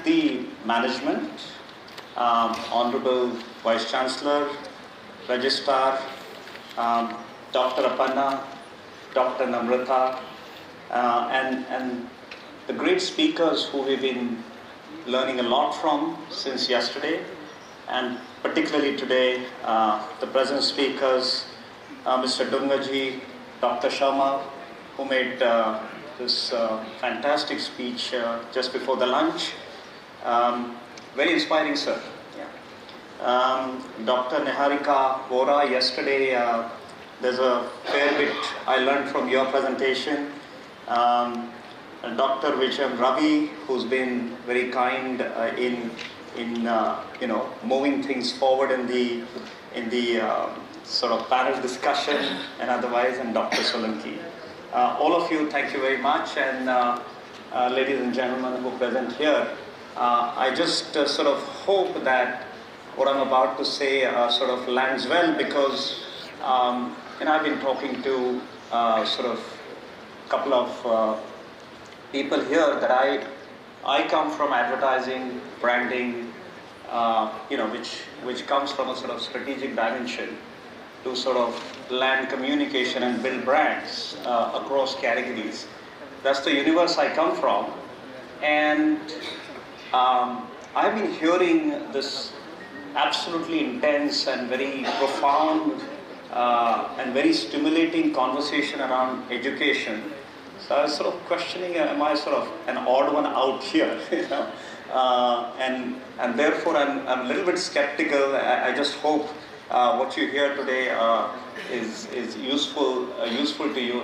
the management, Honorable Vice Chancellor, Registrar, Dr. Aparna, Dr. Namrata, and the great speakers who we've been learning a lot from since yesterday, and particularly today, the present speakers, Mr. Dungaji, Dr. Sharma, who made this fantastic speech just before the lunch. Very inspiring, sir. Yeah. Dr. Niharika Vora, yesterday, there's a fair bit I learned from your presentation. Dr. Ravi, who's been very kind in moving things forward in the sort of panel discussion and otherwise, and Dr. Solanki. All of you, thank you very much, and ladies and gentlemen who are present here, I just sort of hope that what I'm about to say sort of lands well, because I've been talking to sort of a couple of people here that I come from advertising, branding, which comes from a sort of strategic dimension to sort of land communication and build brands across categories. That's the universe I come from, and I've been hearing this absolutely intense and very profound and very stimulating conversation around education. So I was sort of questioning, am I sort of an odd one out here? And therefore I'm a little bit skeptical. I just hope what you hear today is useful to you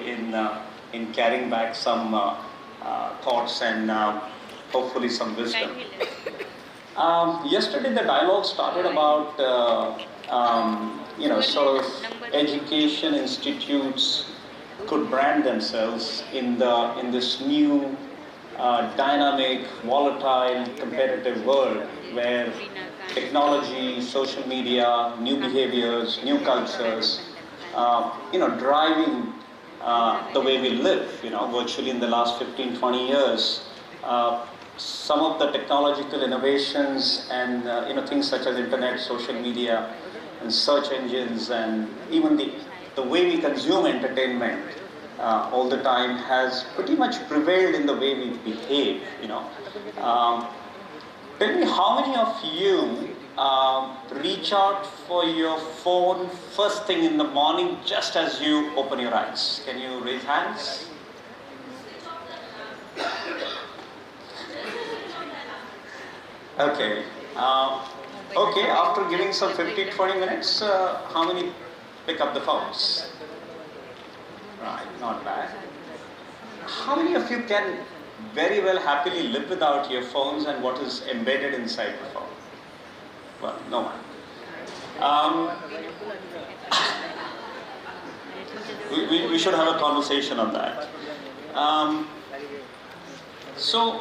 in carrying back some thoughts and hopefully some wisdom. Yesterday the dialogue started about sort of education institutes could brand themselves in this new dynamic, volatile, competitive world where technology, social media, new behaviors, new cultures, driving the way we live, virtually in the last 15, 20 years. Some of the technological innovations and things such as internet, social media, and search engines, and even the way we consume entertainment all the time has pretty much prevailed in the way we behave. Tell me, how many of you reach out for your phone first thing in the morning just as you open your eyes? Can you raise hands? Okay. Okay, after giving some 15-20 minutes, how many pick up the phones? Right, not bad. How many of you can very well happily live without your phones and what is embedded inside the phone? Well, no one. We should have a conversation on that. So,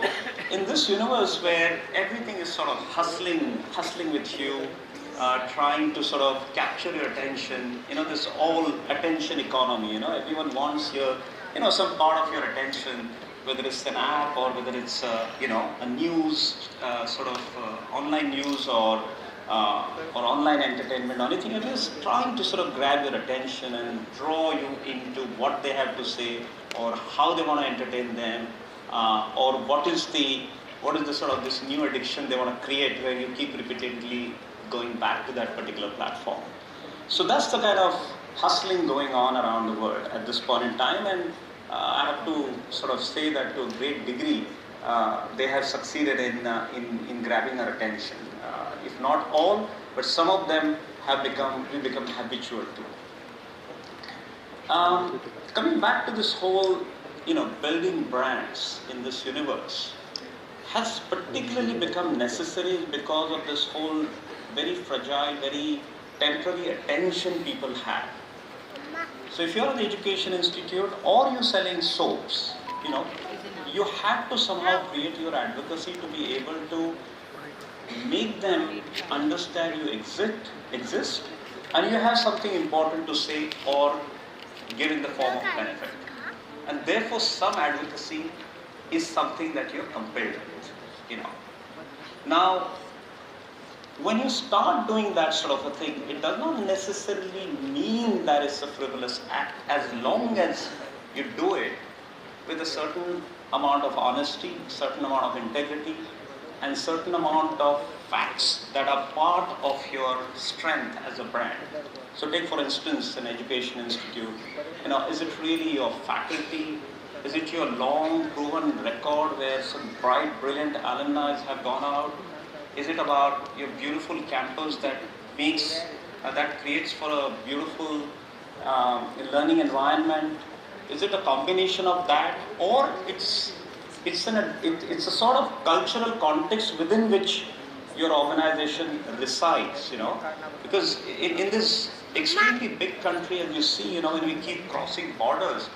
in this universe where everything is sort of hustling with you, trying to sort of capture your attention, this all attention economy, everyone wants your, some part of your attention, whether it's an app or whether it's, a news, online news or online entertainment or anything. It is trying to sort of grab your attention and draw you into what they have to say or how they want to entertain them, or what is the sort of this new addiction they want to create where you keep repeatedly going back to that particular platform. So that's the kind of hustling going on around the world at this point in time, and I have to sort of say that to a great degree they have succeeded in grabbing our attention. If not all, but some of them have become habitual to. Coming back to this whole, building brands in this universe has particularly become necessary because of this whole very fragile, very temporary attention people have. So if you're an education institute or you're selling soaps, you have to somehow create your advocacy to be able to make them understand you exist, and you have something important to say or give in the form of benefit. And therefore some advocacy is something that you're compelled with, Now, when you start doing that sort of a thing, it does not necessarily mean that it's a frivolous act, as long as you do it with a certain amount of honesty, certain amount of integrity, and certain amount of facts that are part of your strength as a brand. So take for instance an education institute. Is it really your faculty? Is it your long proven record where some bright, brilliant alumni have gone out? Is it about your beautiful campus that creates for a beautiful learning environment? Is it a combination of that, or it's a sort of cultural context within which your organization resides? Because in this extremely big country, as you see, when we keep crossing borders,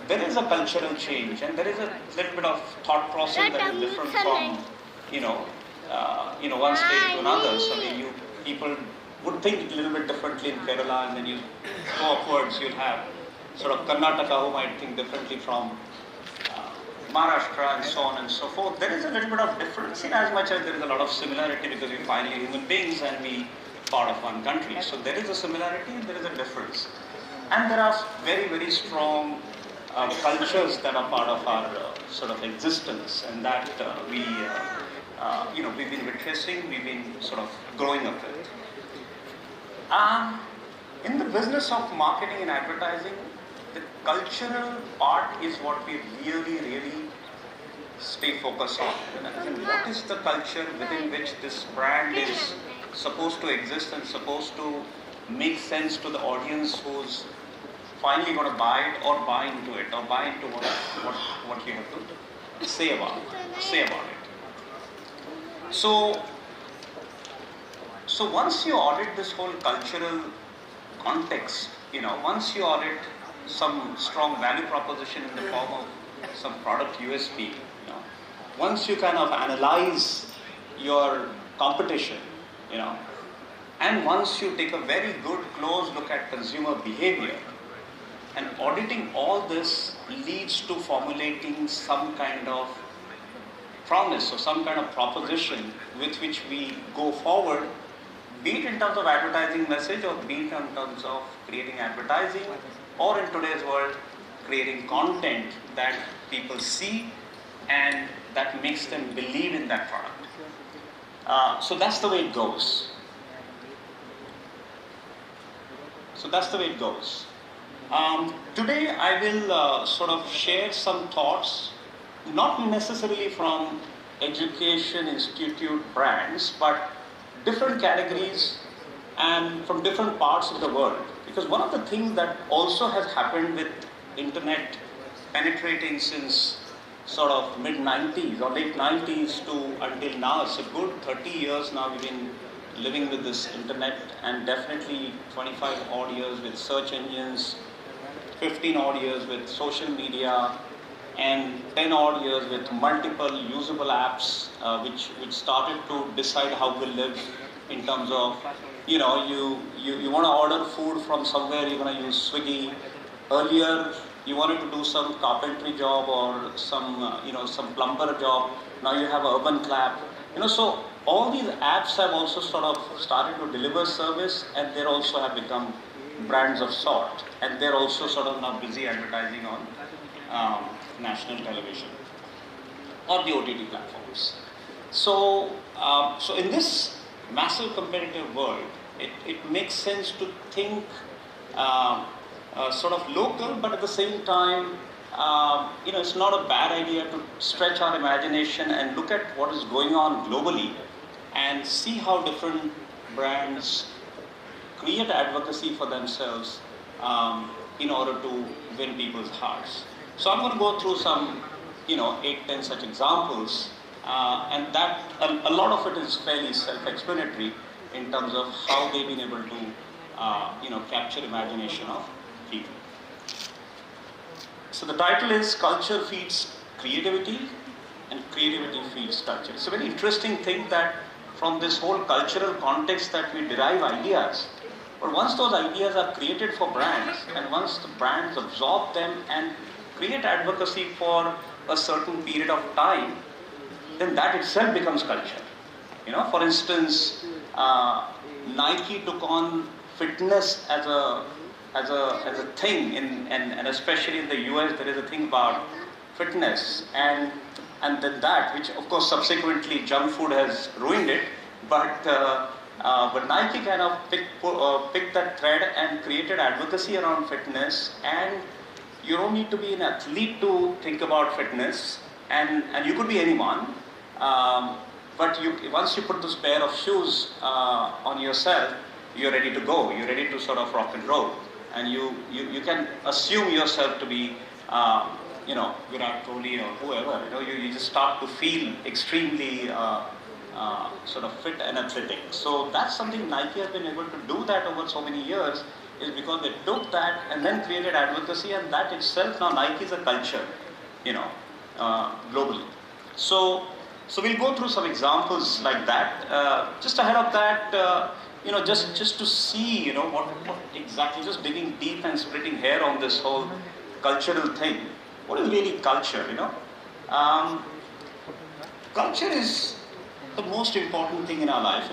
there is a cultural change, and there is a little bit of thought process that is different from, one state to another. So people would think a little bit differently in Kerala, and then you go upwards, you'll have sort of Karnataka who might think differently from Maharashtra, and so on and so forth. There is a little bit of difference in as much as there is a lot of similarity, because we're finally human beings and we part of one country. So there is a similarity and there is a difference. And there are very, very strong cultures that are part of our sort of existence, and that we've been witnessing, we've been sort of growing up with. In the business of marketing and advertising, the cultural part is what we really, really stay focused on. And what is the culture within which this brand is supposed to exist and supposed to make sense to the audience who's finally going to buy it or buy into it, or buy into what you have to say about it. So once you audit this whole cultural context, once you audit some strong value proposition in the form of some product USP, once you kind of analyze your competition, and once you take a very good close look at consumer behavior, and auditing all this leads to formulating some kind of promise or some kind of proposition with which we go forward, be it in terms of advertising message, or be it in terms of creating advertising, or in today's world, creating content that people see and that makes them believe in that product. So that's the way it goes. Today I will sort of share some thoughts, not necessarily from education institute brands, but different categories and from different parts of the world. Because one of the things that also has happened with internet penetrating since sort of mid-90s or late 90s to until now, it's a good 30 years now we've been living with this internet, and definitely 25 odd years with search engines, 15 odd years with social media, and 10 odd years with multiple usable apps which started to decide how we live, in terms of, you want to order food from somewhere, you're going to use Swiggy. Earlier, you wanted to do some carpentry job or some plumber job. Now you have Urban Clap. So all these apps have also sort of started to deliver service, and they also have become brands of sort. And they're also sort of now busy advertising on national television or the OTT platforms. So in this massive competitive world, it makes sense to think sort of local, but at the same time, it's not a bad idea to stretch our imagination and look at what is going on globally and see how different brands create advocacy for themselves in order to win people's hearts. So I'm going to go through some, 8-10 such examples, and that a lot of it is fairly self-explanatory in terms of how they've been able to, capture imagination of people. So the title is Culture Feeds Creativity and Creativity Feeds Culture. It's a very interesting thing that from this whole cultural context that we derive ideas, but once those ideas are created for brands, and once the brands absorb them and create advocacy for a certain period of time, then that itself becomes culture. For instance, Nike took on fitness as a thing, and especially in the US, there is a thing about fitness, and then that, which of course subsequently junk food has ruined it, but Nike kind of picked that thread and created advocacy around fitness, and you don't need to be an athlete to think about fitness, and you could be anyone, but once you put this pair of shoes on yourself, you're ready to go, you're ready to sort of rock and roll, and you can assume yourself to be Virat Kohli or whoever, you just start to feel extremely sort of fit and athletic. So that's something Nike has been able to do that over so many years, is because they took that and then created advocacy, and that itself, now Nike is a culture, globally. So we'll go through some examples like that. Just ahead of that, just to see, what exactly, just digging deep and splitting hair on this whole cultural thing. What is really culture, Culture is the most important thing in our life.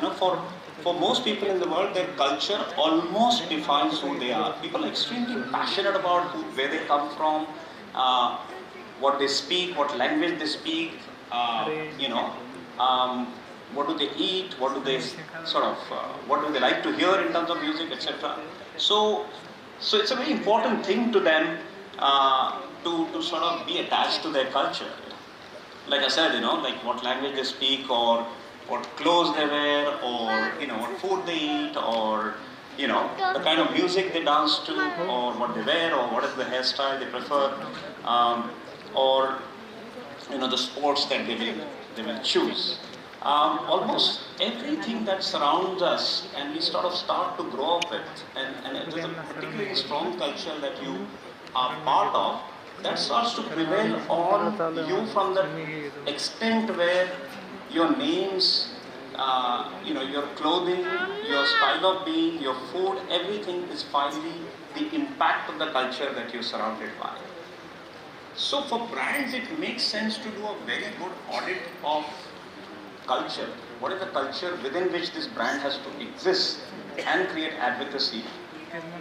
For most people in the world, their culture almost defines who they are. People are extremely passionate about where they come from, what they speak, what language they speak, what do they eat, what do they what do they like to hear in terms of music, etc. So it's a very important thing to them to sort of be attached to their culture. Like I said, like what language they speak, or what clothes they wear, or what food they eat, or the kind of music they dance to, or what they wear, or what is the hairstyle they prefer, or the sports that they will choose. Almost everything that surrounds us, and we sort of start to grow up with, and it is a particularly strong culture that you are part of, that starts to prevail on you from the extent where your names, your clothing, your style of being, your food, everything is finally the impact of the culture that you're surrounded by. So for brands, it makes sense to do a very good audit of culture. What is the culture within which this brand has to exist and create advocacy,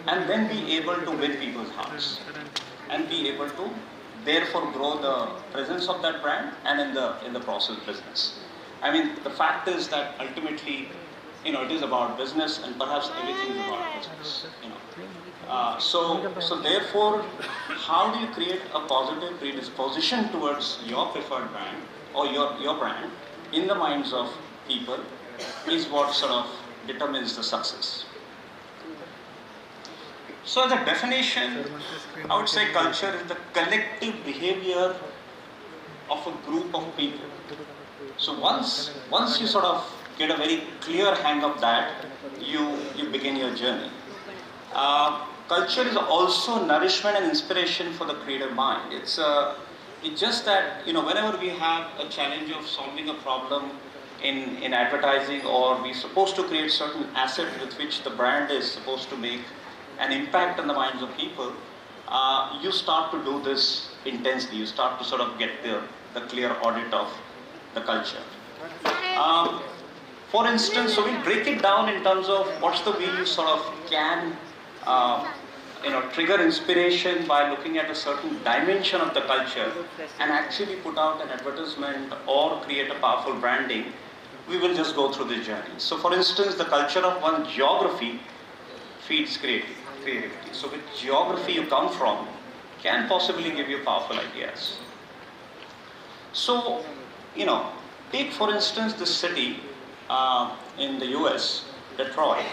and then be able to win people's hearts, and be able to therefore grow the presence of that brand, and in the process business. I mean, the fact is that ultimately, it is about business, and perhaps everything is about business. So therefore, how do you create a positive predisposition towards your preferred brand, or your brand in the minds of people, is what sort of determines the success. So as a definition, I would say culture is the collective behavior of a group of people. So once you sort of get a very clear hang of that, you begin your journey. Culture is also nourishment and inspiration for the creative mind. It's just that, whenever we have a challenge of solving a problem in advertising, or we're supposed to create certain asset with which the brand is supposed to make an impact on the minds of people, you start to do this intensely. You start to sort of get the clear audit of the culture. For instance, so we break it down in terms of what's the way you sort of can trigger inspiration by looking at a certain dimension of the culture and actually put out an advertisement or create a powerful branding. We will just go through this journey. So for instance, the culture of one geography feeds creativity. So which geography you come from can possibly give you powerful ideas. So, take for instance this city in the US, Detroit,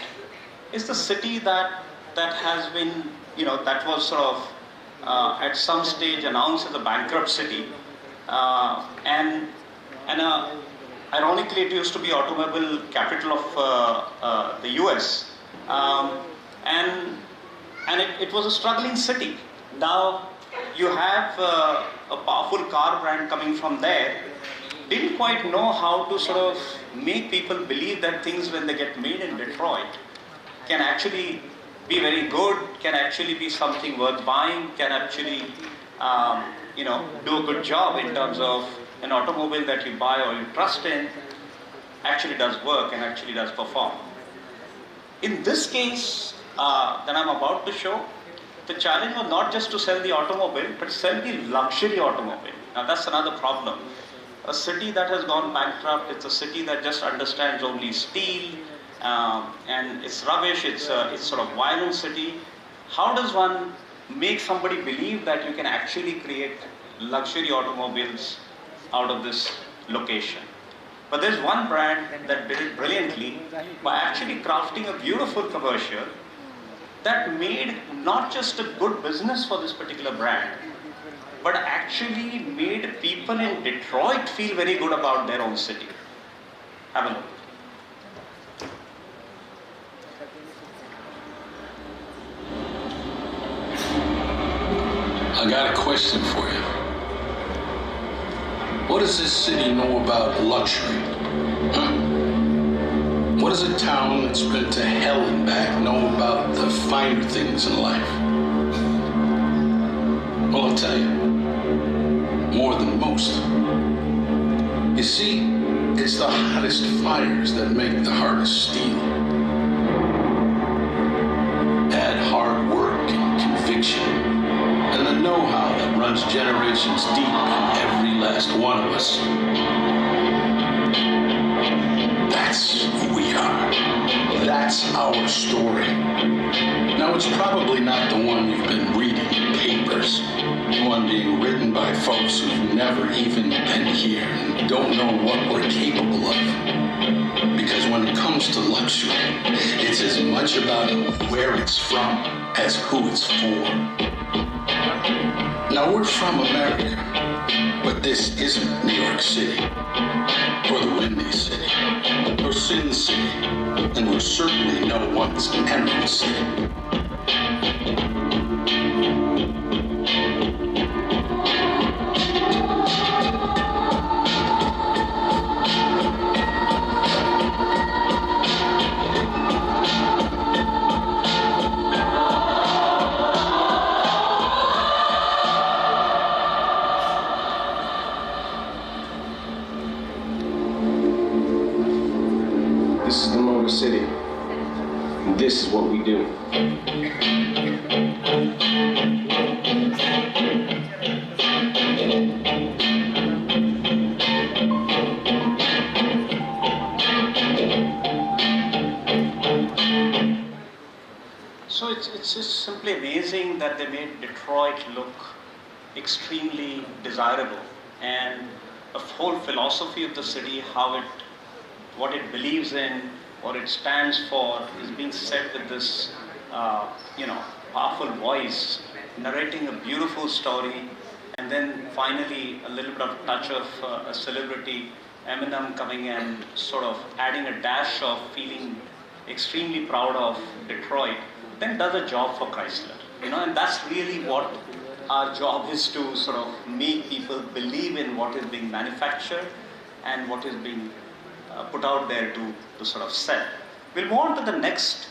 is the city that has been, that was sort of at some stage announced as a bankrupt city, and ironically it used to be automobile capital of the US, and it was a struggling city. Now you have a powerful car brand coming from there, didn't quite know how to sort of make people believe that things when they get made in Detroit can actually be very good, can actually be something worth buying, can actually do a good job in terms of an automobile that you buy or you trust in. actually does work and actually does perform. In this case that I'm about to show, the challenge was not just to sell the automobile, but sell the luxury automobile. Now that's another problem. A city that has gone bankrupt, it's a city that just understands only steel, and it's rubbish, it's sort of violent city. How does one make somebody believe that you can actually create luxury automobiles out of this location? But there's one brand that did it brilliantly by actually crafting a beautiful commercial that made not just a good business for this particular brand, but actually made people in Detroit feel very good about their own city. Have a look. I got a question for you. What does this city know about luxury? What does a town that's been to hell and back know about the finer things in life? Well, I'll tell you, more than most. You see, it's the hottest fires that make the hardest steel. Add hard work and conviction, and the know-how that runs generations deep in every last one of us. That's who we are. That's our story. Now, it's probably not the one you've been reading in papers, the one being written by folks who've never even been here and don't know what we're capable of. Because when it comes to luxury, it's as much about where it's from as who it's for. Now, we're from America, but this isn't New York City, or the Windy City, or Sin City, and we're certainly no one's Emerald City. This is the Motor City, and this is what we do. So it's just simply amazing that they made Detroit look extremely desirable, and the whole philosophy of the city, what it believes in, what it stands for, is being said with this, powerful voice, narrating a beautiful story, and then finally a little bit of touch of a celebrity, Eminem, coming and sort of adding a dash of feeling extremely proud of Detroit, then does a job for Chrysler. And that's really what our job is, to sort of make people believe in what is being manufactured and what is being put out there to sort of sell. We'll move on to the next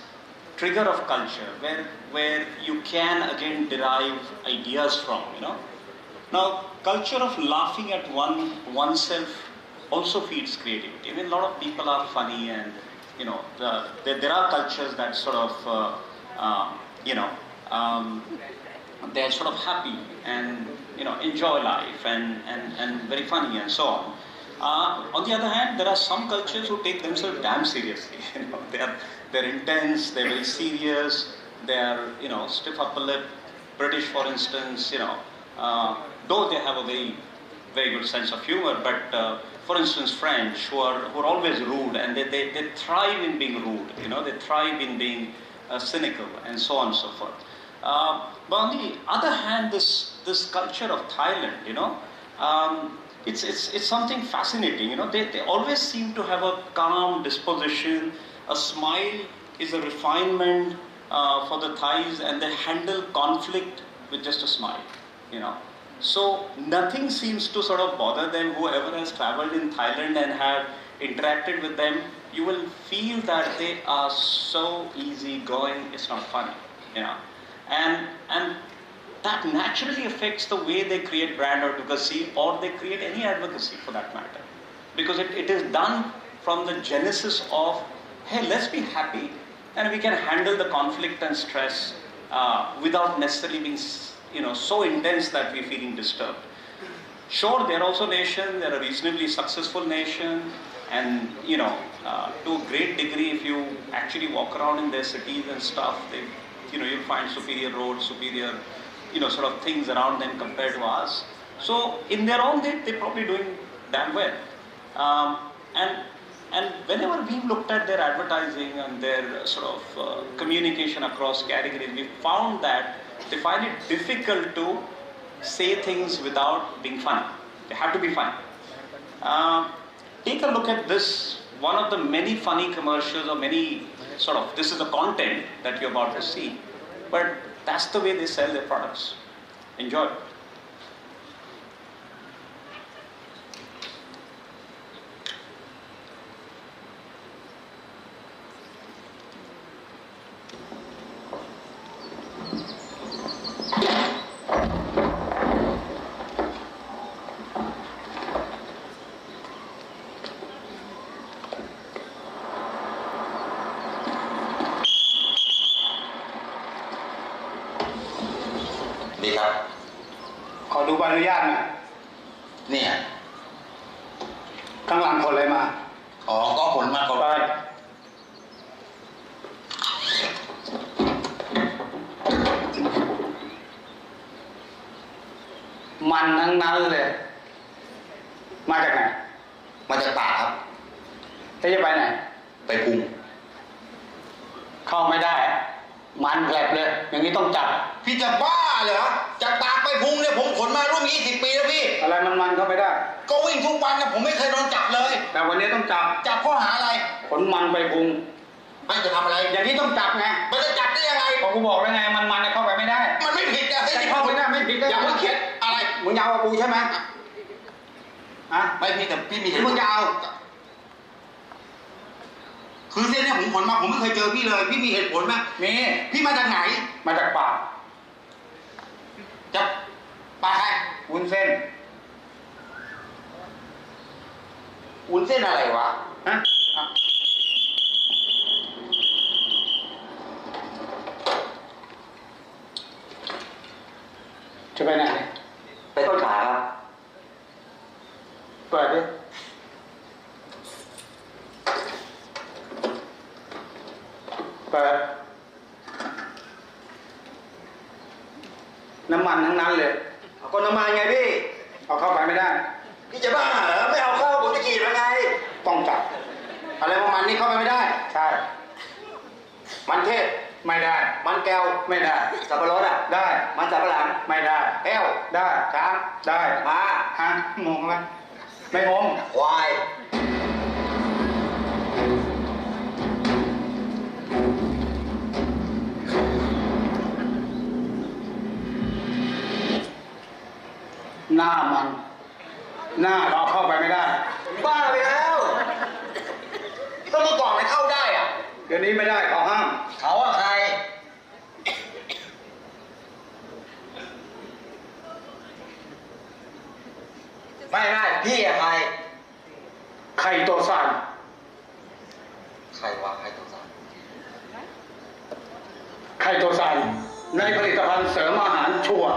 trigger of culture, where you can again derive ideas from. Now, culture of laughing at oneself also feeds creativity. I mean, a lot of people are funny, and there are cultures that sort of they're sort of happy and enjoy life and very funny and so on. On the other hand, there are some cultures who take themselves damn seriously. They're intense, they're very serious, they're stiff upper lip. British, for instance, though they have a very, very good sense of humor, but for instance, French, who are always rude, and they thrive in being rude. They thrive in being cynical, and so on and so forth. But on the other hand, this culture of Thailand, it's something fascinating. They always seem to have a calm disposition. A smile is a refinement for the Thais, and they handle conflict with just a smile. So nothing seems to sort of bother them. Whoever has traveled in Thailand and have interacted with them, you will feel that they are so easygoing. It's not funny, and that naturally affects the way they create brand advocacy, or they create any advocacy for that matter, because it is done from the genesis of, hey, let's be happy and we can handle the conflict and stress without necessarily being so intense that we're feeling disturbed. Sure, they're also nations, they're a reasonably successful nation, and to a great degree, if you actually walk around in their cities and stuff, you'll find superior roads, superior sort of things around them compared to us. So in their own way, they're probably doing damn well. And whenever we've looked at their advertising and their sort of communication across categories, we found that they find it difficult to say things without being funny. They have to be funny. Take a look at this, one of the many funny commercials or many this is the content that you're about to see, but that's the way they sell their products. Enjoy.ดีครับขอดูใบอนุญาตหน่อยเนี่ยข้างหลังคนอะไรมาอ๋อก็ผลมาก่อนมันทั้งนั้นเลยมาจากไหนมาจากปากครับจะไปไหนไปพุงเข้าไม่ได้มันแผลบเลยอย่างนี้ต้องจับพี่จะบ้าเหรอจากปากไปพุงเนี่ยผมขนมาร่วม20 ปีแล้วพี่อะไรมันเข้าไปได้ก็วิ่งทุกวันนะผมไม่เคยโดนจับเลยแต่วันนี้ต้องจับข้อหาอะไรขนมันไปพุงไม่จะทำอะไรอย่างนี้ต้องจับไงมันจะจับได้ยังไงกูบอกแล้วไงมันเข้าไปไม่ได้มันไม่ผิดนะเข้าไปได้ไม่ผิดอย่ามึงเขียนอะไรมึงยาวกับกูใช่ไหมไม่พี่แต่พี่มีมึงยาวคือเส้นเนี่ยผมขนมาผมไม่เคยเจอพี่เลยพี่มีเหตุผลไหมมีพี่มาจากไหนมาจากป่าจะป่าใครวุ้นเส้นอะไรวะฮะจะไปไหนไปต้นขาครับเปิดดิเปิดน้ำมันทั้งนั้นเลยเอาก็น้ำมันไงพี่เอาเข้าไปไม่ได้พี่จะบ้าเหรอไม่เอาเข้าผมจะขี่ยังไงต้องจับอะไรมันนี่เข้าไปไม่ได้ใช่มันเทศไม่ได้มันแก้วไม่ได้สับปะรดได้มันสับปะหลังไม่ได้แก้วได้ช้างได้ม้าฮะงงไหมไม่งงควายหน้าเราเข้าไปไม่ได้บ้าไปแล้วก็เมื่อก่อนมันเข้าได้อะเดี๋ยวนี้ไม่ได้เขาห้ามเขาอะใครไม่พี่อะใครไข่ตัวสั่นใครวะไข่ตัวสั่นไข่ตัวสั่นในผลิตภัณฑ์เสริมอาหารชัวร์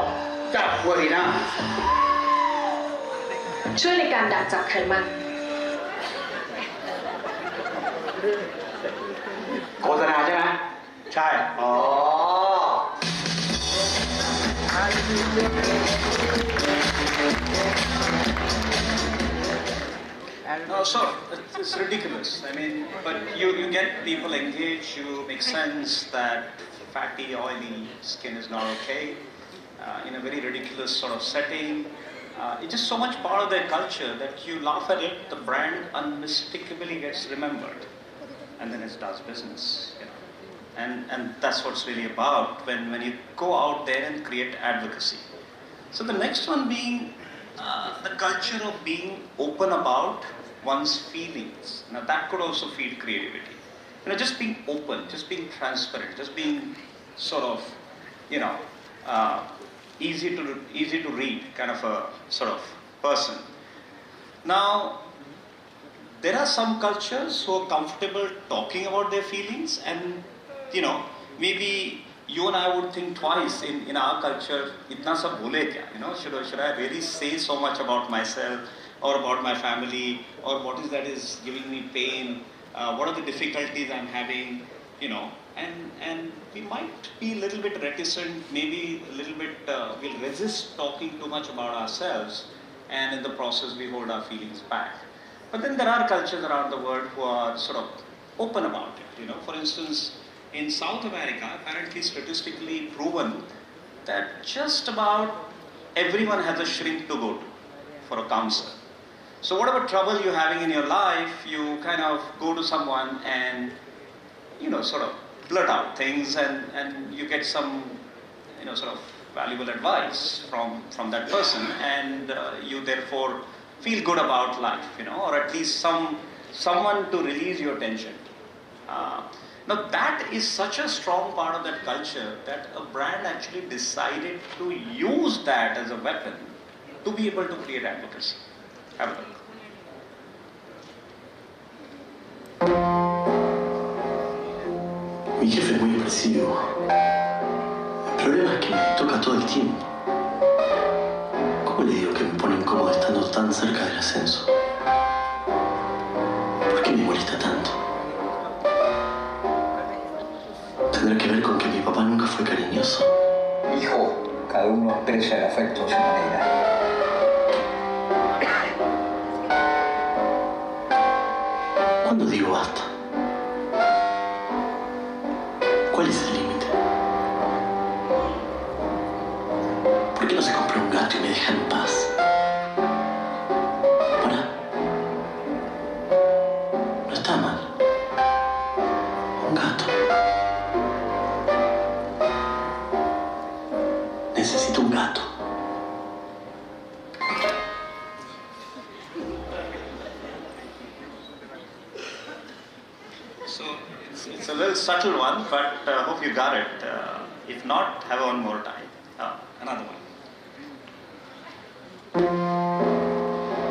จากเวอรีน่าช่วยในการดักจับไขมันโฆษณาใช่ไหมใช่อ๋อ No, so it's ridiculous. I mean, but you get people engaged, you make sense that fatty, oily skin is not okay in a very ridiculous sort of setting. It's just so much part of their culture that you laugh at it, the brand unmistakably gets remembered, and then it does business. And that's what it's really about when you go out there and create advocacy. So the next one being the culture of being open about one's feelings. Now that could also feed creativity. Just being open, just being transparent, just being sort of, easy to read kind of a sort of person. Now, there are some cultures who are comfortable talking about their feelings, and maybe you and I would think twice in our culture, itna sab bole kya? Should I really say so much about myself or about my family, or what is that is giving me pain? What are the difficulties I'm having? And we might be a little bit reticent, maybe a little bit, we'll resist talking too much about ourselves, and in the process we hold our feelings back. But then there are cultures around the world who are sort of open about it. For instance, in South America, apparently statistically proven that just about everyone has a shrink to go to for a counselor. So whatever trouble you're having in your life, you kind of go to someone and, sort of blurt out things, and you get some, sort of valuable advice from that person, and you therefore feel good about life, or at least someone to release your tension. Now that is such a strong part of that culture that a brand actually decided to use that as a weapon to be able to create advocacy. Have a look. Mi jefe es muy expresivo. El problema es que me toca todo el tiempo. ¿Cómo le digo que me pone incómodo estando tan cerca del ascenso? ¿Por qué me molesta tanto? ¿Tendrá que ver con que mi papá nunca fue cariñoso? Hijo, cada uno expresa el afecto a su manera. ¿Cuándo digo basta? ¿Cuál es el límite? ¿Por qué no se compra un gato y me deja en paz? Para. No está mal. Un gato. Necesito un gato. So it's a little subtle one, but hope you got it. If not, have one more time. Another one.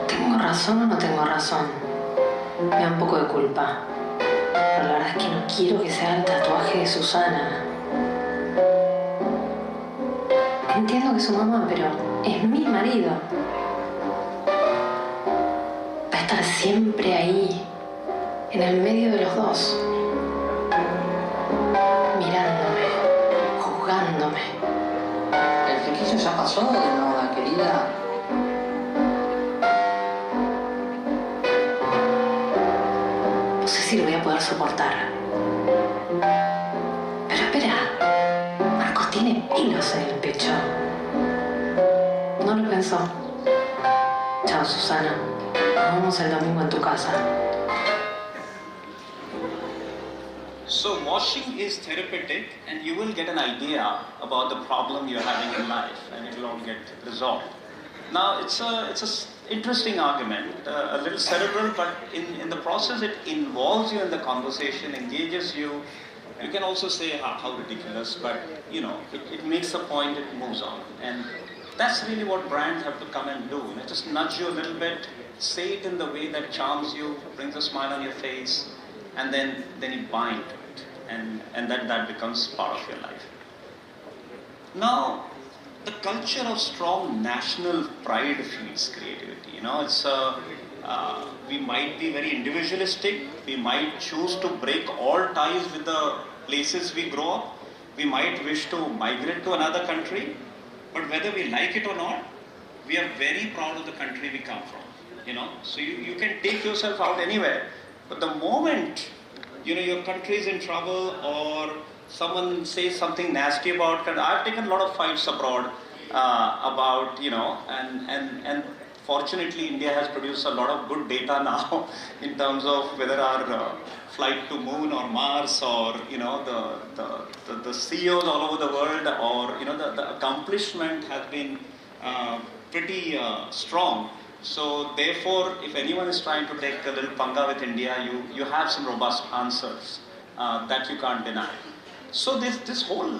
¿Tengo razón o no tengo razón? Me da un poco de culpa. Pero la verdad es que no quiero que sea el tatuaje de Susana. Entiendo que es su mamá, pero es mi marido. Va a estar siempre ahí, en el medio de los dos. Mirándome, juzgándome. El flequillo ya pasó de moda, querida. No sé si lo voy a poder soportar. Pero espera, Marcos tiene pelos en el pecho. No lo pensó. Chao, Susana. Nos vemos el domingo en tu casa. So washing is therapeutic, and you will get an idea about the problem you're having in life, and it will all get resolved. Now it's a interesting argument, a little cerebral, but in the process it involves you in the conversation, engages you. You can also say how ridiculous, but it makes a point, it moves on, and that's really what brands have to come and do. Just nudge you a little bit, say it in the way that charms you, brings a smile on your face, and then you buy into it, and that becomes part of your life. Now, the culture of strong national pride feeds creativity. It's we might be very individualistic. We might choose to break all ties with the places we grow up. We might wish to migrate to another country, but whether we like it or not, we are very proud of the country we come from. So you can take yourself out anywhere, but the moment your country is in trouble, or someone says something nasty about country. I've taken a lot of fights abroad about and fortunately India has produced a lot of good data now in terms of whether our flight to moon or Mars, or the CEOs all over the world, or the accomplishment has been pretty strong. So therefore, if anyone is trying to take a little panga with India, you have some robust answers that you can't deny. So this whole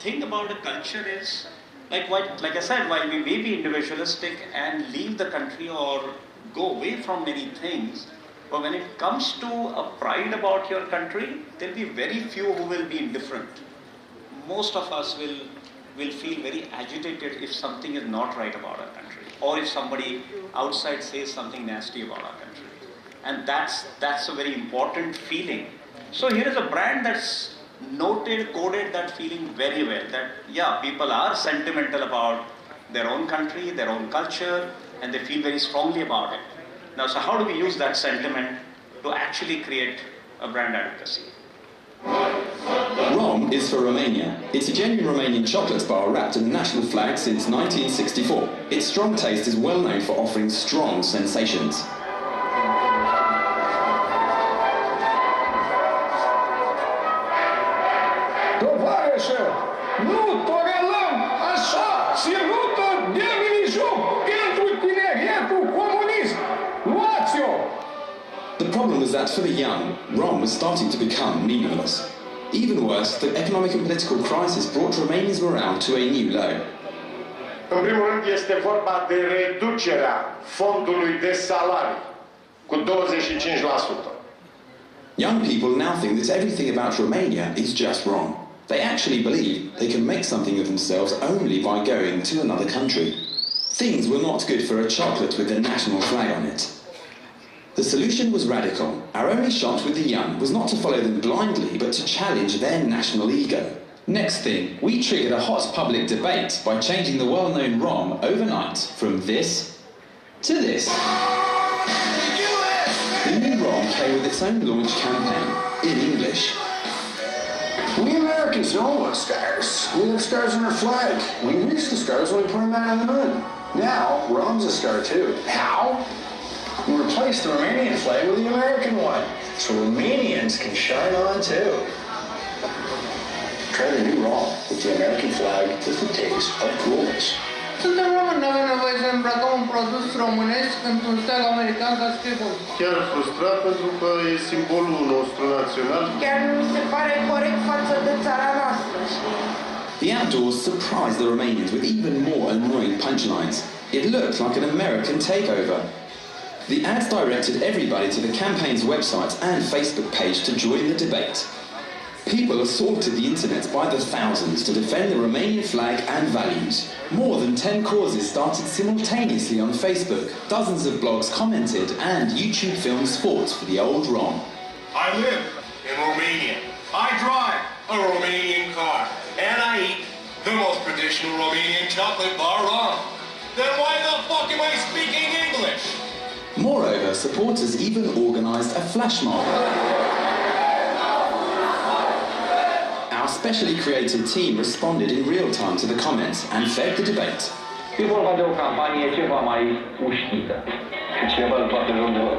thing about the culture is, like I said, while we may be individualistic and leave the country or go away from many things, But when it comes to a pride about your country, there'll be very few who will be indifferent. Most of us will feel very agitated if something is not right about our country, or if somebody outside says something nasty about our country. And that's a very important feeling. So here is a brand that's coded that feeling very well, that yeah, people are sentimental about their own country, their own culture, and they feel very strongly about it. Now, so how do we use that sentiment to actually create a brand advocacy? Rom is for Romania. It's a genuine Romanian chocolate bar wrapped in the national flag since 1964. Its strong taste is well known for offering strong sensations. Tovarășă, nu tolerăm așa, se luptă de milijon pentru tineretul comunist. Luați-o! The problem was that for the young, Rom was starting to become meaningless. Even worse, the economic and political crisis brought Romania's morale to a new low. În primul rând este vorba de reducerea fondului de salarii cu 25%. Young people now think that everything about Romania is just wrong. They actually believe they can make something of themselves only by going to another country. Things were not good for a chocolate with the national flag on it. The solution was radical. Our only shot with the young was not to follow them blindly, but to challenge their national ego. Next thing, we triggered a hot public debate by changing the well-known Rom overnight from this to this. The new Rom came with its own launch campaign, in English. We Americans don't want stars. We have stars on our flag. We reach the stars when we put them out on the moon. Now, Rom's a star too. How? We replace the Romanian flag with the American one, so Romanians can shine on too. Try the new Rom with the American flag with the taste of coolness. Suntem români, nu avem nevoie să îmbrăcăm un produs românesc într-un steag american ca să fie bun. Chiar frustrat pentru că e simbolul nostru național. Chiar nu mi se pare corect față de țara noastră, știi? The outdoors surprised the Romanians with even more annoying punchlines. It looked like an American takeover. The ads directed everybody to the campaign's website and Facebook page to join the debate. People assaulted the internet by the thousands to defend the Romanian flag and values. More than 10 causes started simultaneously on Facebook. Dozens of blogs commented and YouTube filmed sports for the old Rom. I live in Romania. I drive a Romanian car. And I eat the most traditional Romanian chocolate bar Rom. Then why the fuck am I speaking English? Moreover, supporters even organised a flash mob. Our specially created team responded in real time to the comments and fed the debate. E vorba de o campanie ceva mai uștită, ceva de toate lumea.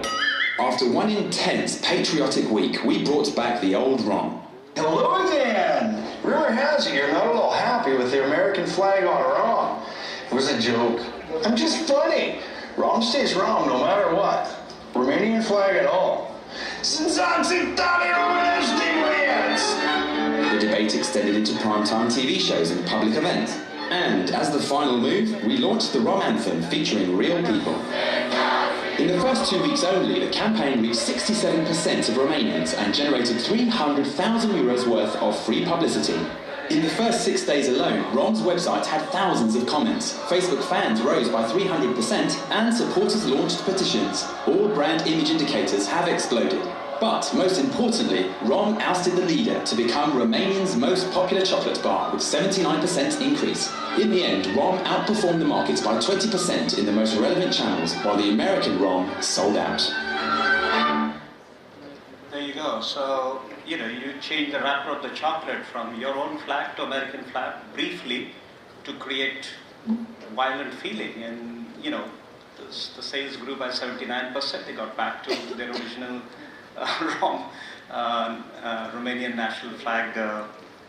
After one intense patriotic week, we brought back the old Rom. Hello again! Rumor has it you're not at all happy with the American flag on Rom. It was a joke. I'm just funny. Rom stays Rom no matter what. Romanian flag and all. The debate extended into primetime TV shows and public events. And as the final move, we launched the Rom anthem featuring real people. In the first 2 weeks only, the campaign reached 67% of Romanians and generated €300,000 worth of free publicity. In the first 6 days alone, Rom's website had thousands of comments. Facebook fans rose by 300% and supporters launched petitions. All brand image indicators have exploded. But most importantly, Rom ousted the leader to become Romania's most popular chocolate bar with 79% increase. In the end, Rom outperformed the markets by 20% in the most relevant channels, while the American Rom sold out. There you go. So, you change the wrapper of the chocolate from your own flag to American flag briefly to create violent feeling. And, the sales grew by 79%. They got back to their original Rom, Romanian national flag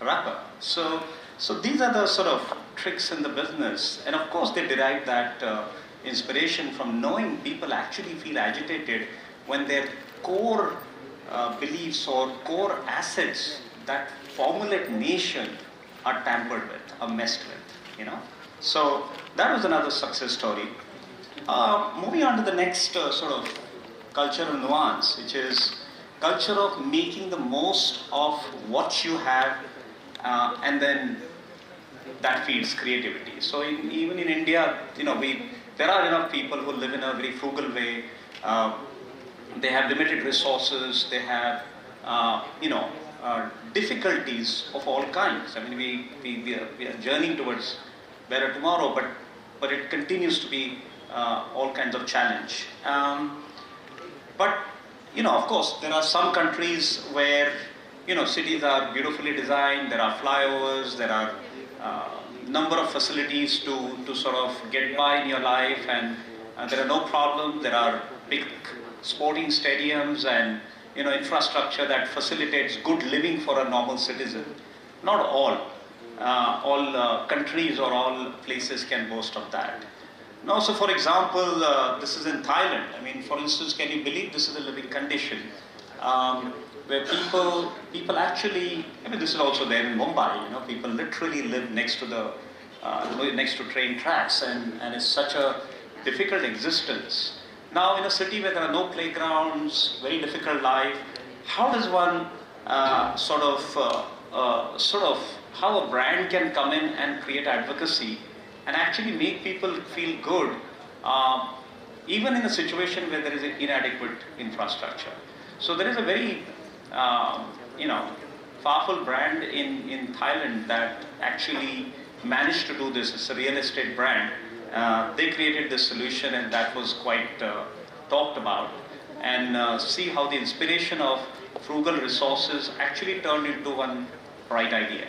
wrapper. So these are the sort of tricks in the business. And of course, they derive that inspiration from knowing people actually feel agitated when their core beliefs or core assets that formulate nation are tampered with, are messed with, So that was another success story. Moving on to the next sort of cultural nuance, which is culture of making the most of what you have, and then that feeds creativity. So even in India, there are enough people who live in a very frugal way. They have limited resources. They have, difficulties of all kinds. I mean, we are journeying towards better tomorrow, but it continues to be all kinds of challenge. But of course, there are some countries where cities are beautifully designed. There are flyovers. There are number of facilities to sort of get by in your life, and there are no problems. There are big sporting stadiums and infrastructure that facilitates good living for a normal citizen. Not all countries or all places can boast of that. Now, so for example, this is in Thailand. I mean, for instance, can you believe this is a living condition where people actually, I mean, this is also there in Mumbai. People literally live next to train tracks, and it's such a difficult existence. Now, in a city where there are no playgrounds, very difficult life, how does one how a brand can come in and create advocacy and actually make people feel good, even in a situation where there is inadequate infrastructure. So there is a very, powerful brand in Thailand that actually managed to do this. It's a real estate brand. They created this solution, and that was quite talked about. And see how the inspiration of frugal resources actually turned into one bright idea.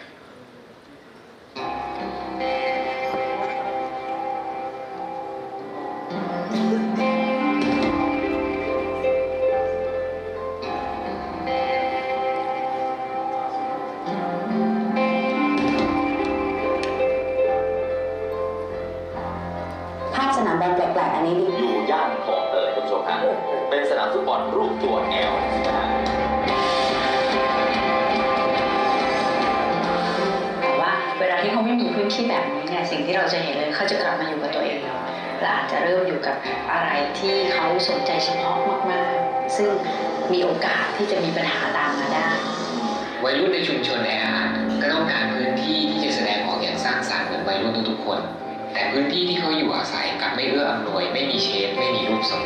อยู่ย่านคลองเตยท่านผู้ชมฮะเป็นสนามฟุตบอลรูปตัว L นะฮะแต่ว่าเวลาที่เขาไม่มีพื้นที่แบบนี้เนี่ยสิ่งที่เราจะเห็นเลยเขาจะกลับมาอยู่กับตัวเองและอาจจะเริ่มอยู่กับอะไรที่เขาสนใจเฉพาะมากๆซึ่งมีโอกาสที่จะมีปัญหาตามมาได้วัยรุ่นในชุมชนแออัดก็ต้องการพื้นที่ที่จะแสดงออกอย่างสร้างสรรค์เหมือนวัยรุ่นทุกๆคนแต่พื้นที่ที่เขาอยู่อาศัยกลับไม่เอื้ออำนวยไม่มีเชฟไม่มีรูปทรง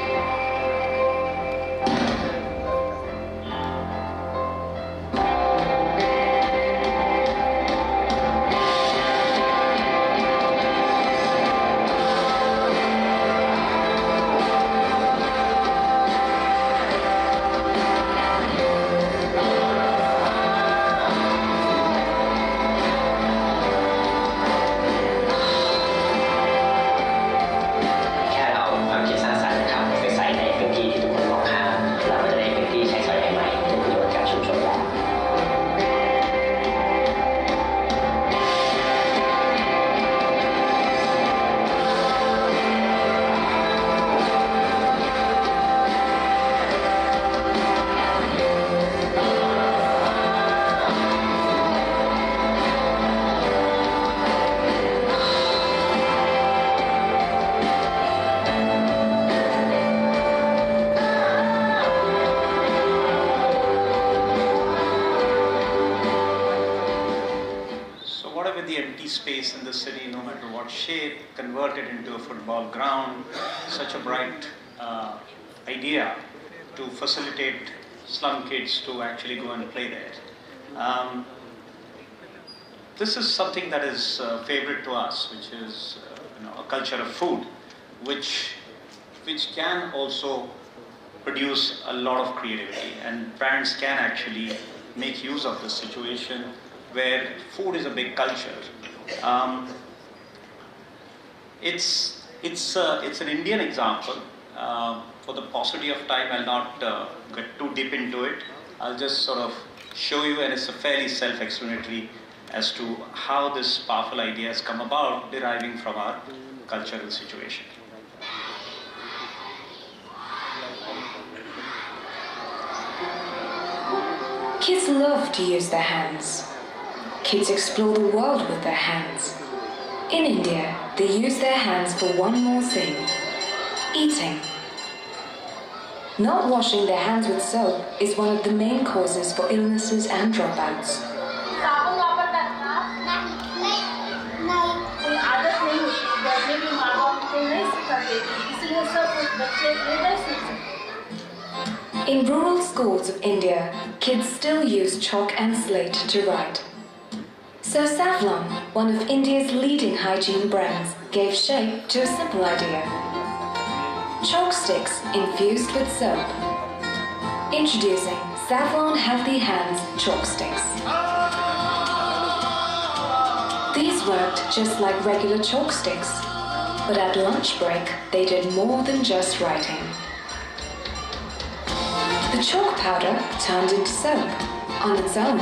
Space in the city, no matter what shape, converted into a football ground. Such a bright idea to facilitate slum kids to actually go and play there. This is something that is favorite to us, which is a culture of food, which can also produce a lot of creativity, and brands can actually make use of this situation where food is a big culture. It's an Indian example. For the paucity of time, I'll not get too deep into it. I'll just sort of show you, and it's a fairly self-explanatory as to how this powerful idea has come about, deriving from our cultural situation. Kids love to use their hands. Kids explore the world with their hands. In India, they use their hands for one more thing: eating. Not washing their hands with soap is one of the main causes for illnesses and dropouts. In rural schools of India, kids still use chalk and slate to write. So Savlon, one of India's leading hygiene brands, gave shape to a simple idea. Chalk sticks infused with soap. Introducing Savlon Healthy Hands Chalk Sticks. These worked just like regular chalk sticks, but at lunch break they did more than just writing. The chalk powder turned into soap on its own.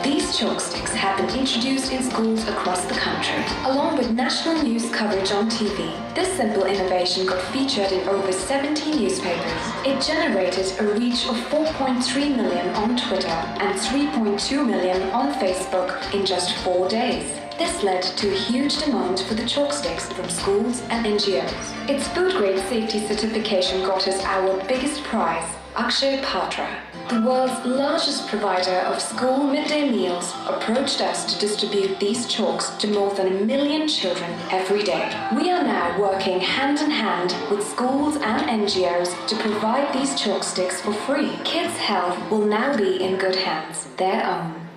These chalk sticks have been introduced in schools across the country, along with national news coverage on TV. This simple innovation got featured in over 70 newspapers. It generated a reach of 4.3 million on Twitter and 3.2 million on Facebook in just 4 days. This led to a huge demand for the chalk sticks from schools and NGOs. Its food-grade safety certification got us our biggest prize, Akshay Patra. The world's largest provider of school midday meals approached us to distribute these chalks to more than 1 million children every day. We are now working hand in hand with schools and NGOs to provide these chalk sticks for free. Kids' health will now be in good hands, their own.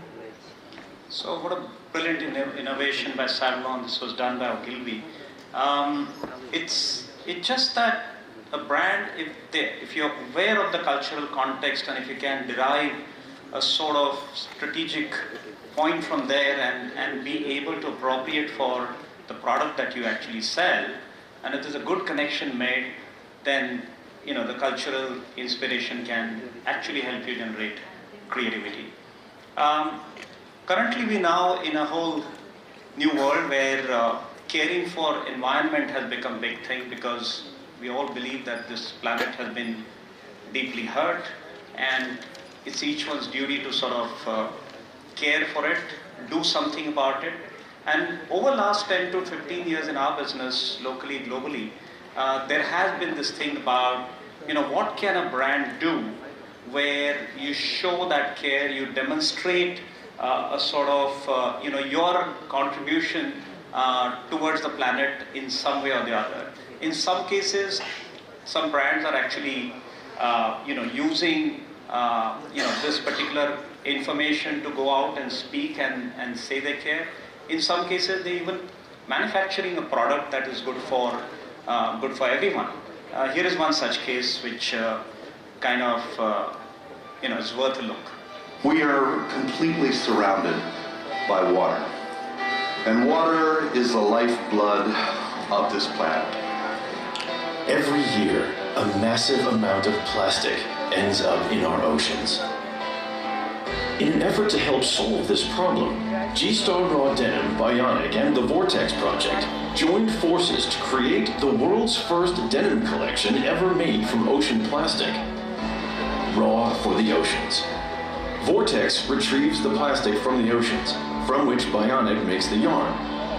So what a brilliant innovation by Savlon. This was done by Ogilvy. It's just that a brand, if you're aware of the cultural context and if you can derive a sort of strategic point from there and be able to appropriate for the product that you actually sell, and if there's a good connection made, then the cultural inspiration can actually help you generate creativity. Currently we're now in a whole new world where caring for environment has become a big thing, because we all believe that this planet has been deeply hurt, and it's each one's duty to sort of care for it, do something about it. And over the last 10 to 15 years in our business, locally, globally, there has been this thing about, what can a brand do where you show that care, you demonstrate a sort of, your contribution towards the planet in some way or the other. In some cases, some brands are actually, using, this particular information to go out and speak and say they care. In some cases, they even manufacturing a product that is good for everyone. Here is one such case which kind of, is worth a look. We are completely surrounded by water, and water is the lifeblood of this planet. Every year, a massive amount of plastic ends up in our oceans. In an effort to help solve this problem, G-Star Raw Denim, Bionic, and the Vortex Project joined forces to create the world's first denim collection ever made from ocean plastic. Raw for the oceans. Vortex retrieves the plastic from the oceans, from which Bionic makes the yarn.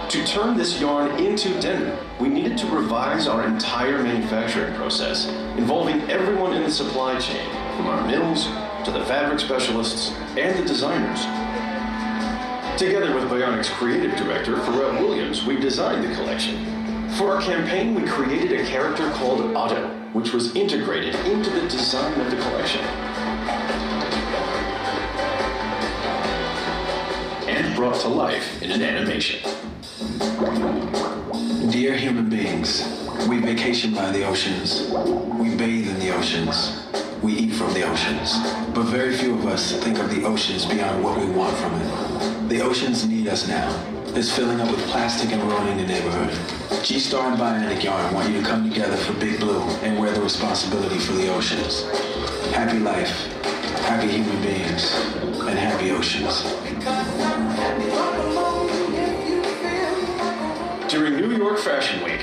To turn this yarn into denim, we needed to revise our entire manufacturing process, involving everyone in the supply chain, from our mills to the fabric specialists and the designers. Together with Bionic's creative director, Pharrell Williams, we designed the collection. For our campaign, we created a character called Otto, which was integrated into the design of the collection. And brought to life in an animation. Dear human beings, we vacation by the oceans. We bathe in the oceans. We eat from the oceans. But very few of us think of the oceans beyond what we want from it. The oceans need us now. It's filling up with plastic and ruining the neighborhood. G-Star and Bionic Yarn want you to come together for Big Blue and wear the responsibility for the oceans. Happy life, happy human beings, and happy oceans. During New York Fashion Week,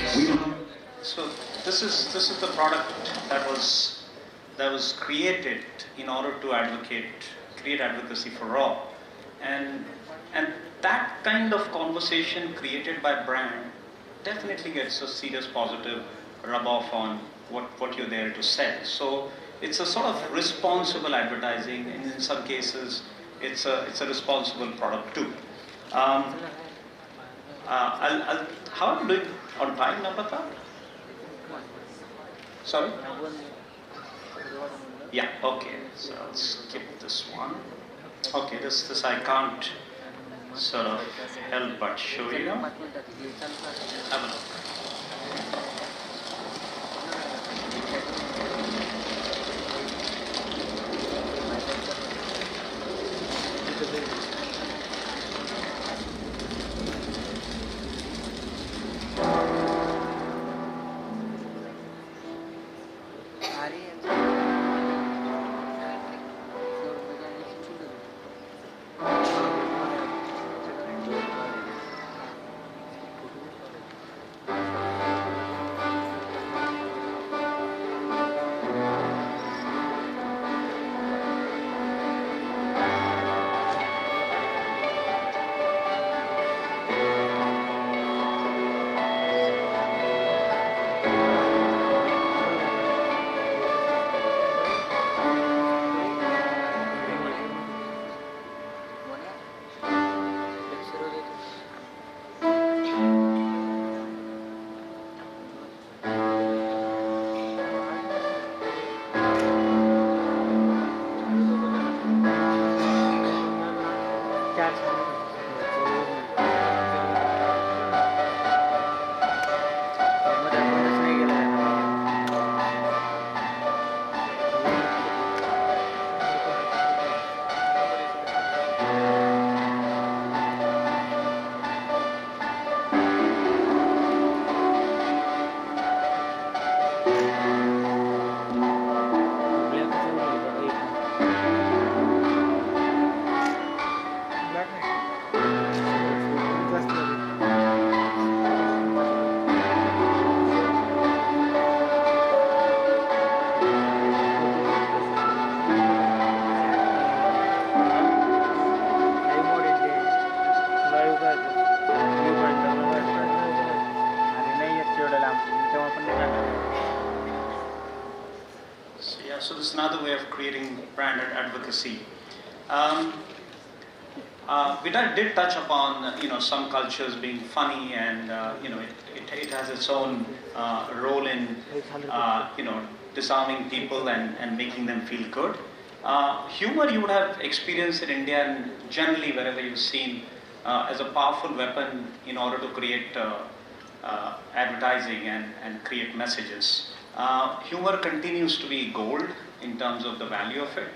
So this is the product that was created in order to create advocacy for Raw. And that kind of conversation created by brand definitely gets a serious positive rub off on what you're there to sell. So it's a sort of responsible advertising, and in some cases it's a responsible product too. How am I doing on time, Nambata? Sorry? Yeah, okay, so I'll skip this one. Okay, this I can't sort of help but show you. Have a look. So this is another way of creating brand advocacy. We did touch upon some cultures being funny, and it has its own role in disarming people and making them feel good. Humor you would have experienced in India and generally wherever you've seen as a powerful weapon in order to create advertising and create messages. Humor continues to be gold in terms of the value of it,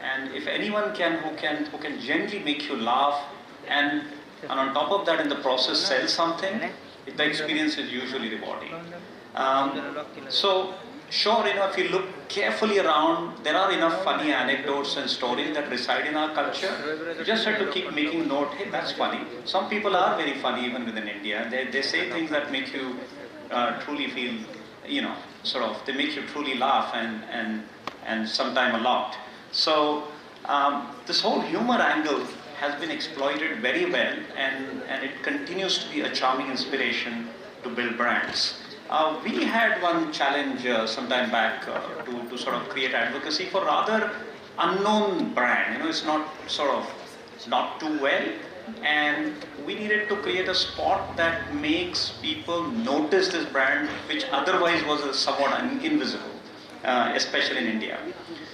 and if anyone who can gently make you laugh and on top of that in the process sell something, the experience is usually rewarding. So sure, if you look carefully around, there are enough funny anecdotes and stories that reside in our culture. You just have to keep making note, hey, that's funny. Some people are very funny even within India. They say things that make you truly feel, they make you truly laugh and sometime a lot. So this whole humor angle has been exploited very well, and it continues to be a charming inspiration to build brands. We had one challenge sometime back to sort of create advocacy for rather unknown brand. It's not too well, and we needed to create a spot that makes people notice this brand, which otherwise was somewhat invisible, especially in India.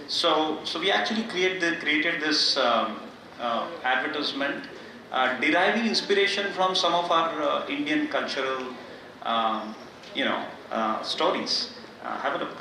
So we actually created this advertisement, deriving inspiration from some of our Indian cultural stories. Have a look.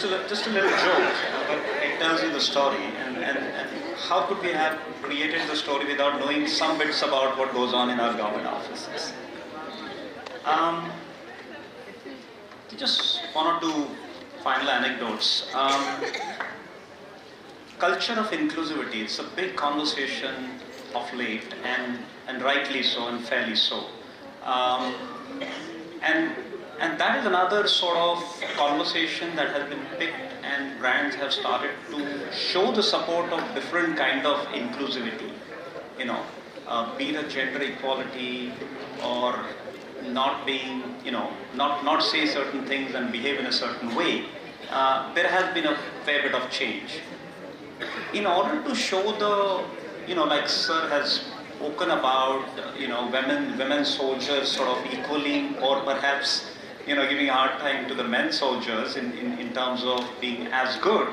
just a little joke, but it tells you the story. And how could we have created the story without knowing some bits about what goes on in our government offices? Just one or two final anecdotes. Culture of inclusivity, it's a big conversation of late, and rightly so and fairly so. And that is another sort of conversation that has been picked, and brands have started to show the support of different kind of inclusivity, be it gender equality or not being, not say certain things and behave in a certain way. There has been a fair bit of change. In order to show the, like Sir has spoken about, women soldiers sort of equaling or perhaps, giving a hard time to the men soldiers in terms of being as good.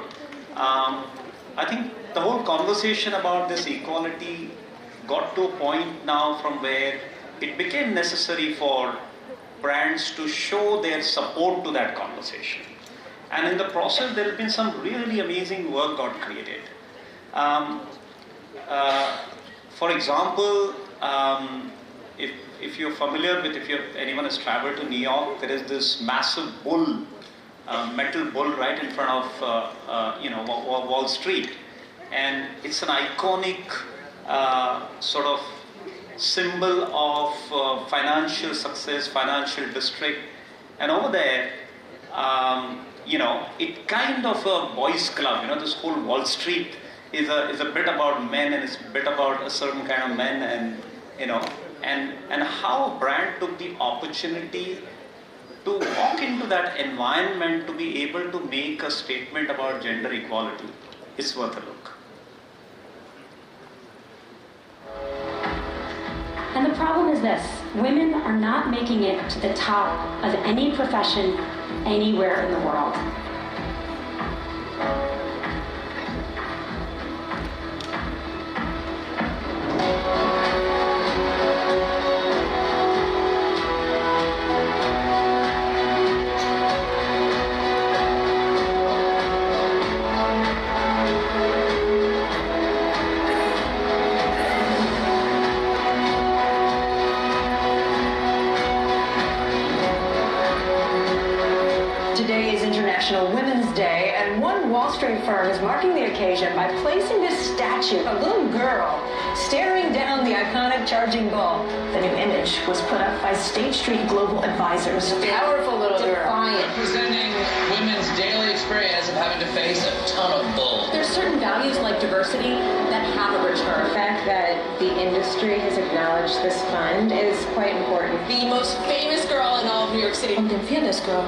I think the whole conversation about this equality got to a point now from where it became necessary for brands to show their support to that conversation. And in the process, there has been some really amazing work got created. For example, if you're familiar with, anyone has traveled to New York, there is this massive bull, metal bull right in front of, Wall Street. And it's an iconic sort of symbol of financial success, financial district. And over there, it kind of a boys club, this whole Wall Street is a bit about men, and it's a bit about a certain kind of men, and how a brand took the opportunity to walk into that environment to be able to make a statement about gender equality. It's worth a look. And the problem is this: women are not making it to the top of any profession anywhere in the world. Today is International Women's Day, and one Wall Street firm is marking the occasion by placing this statue, a little girl, staring down the iconic charging bull. The new image was put up by State Street Global Advisors. Powerful little girl. Presenting women's daily experience of having to face a ton of bull. There's certain values like diversity that have a return. The fact that the industry has acknowledged this fund is quite important. The most famous girl in all of New York City. The fearless girl.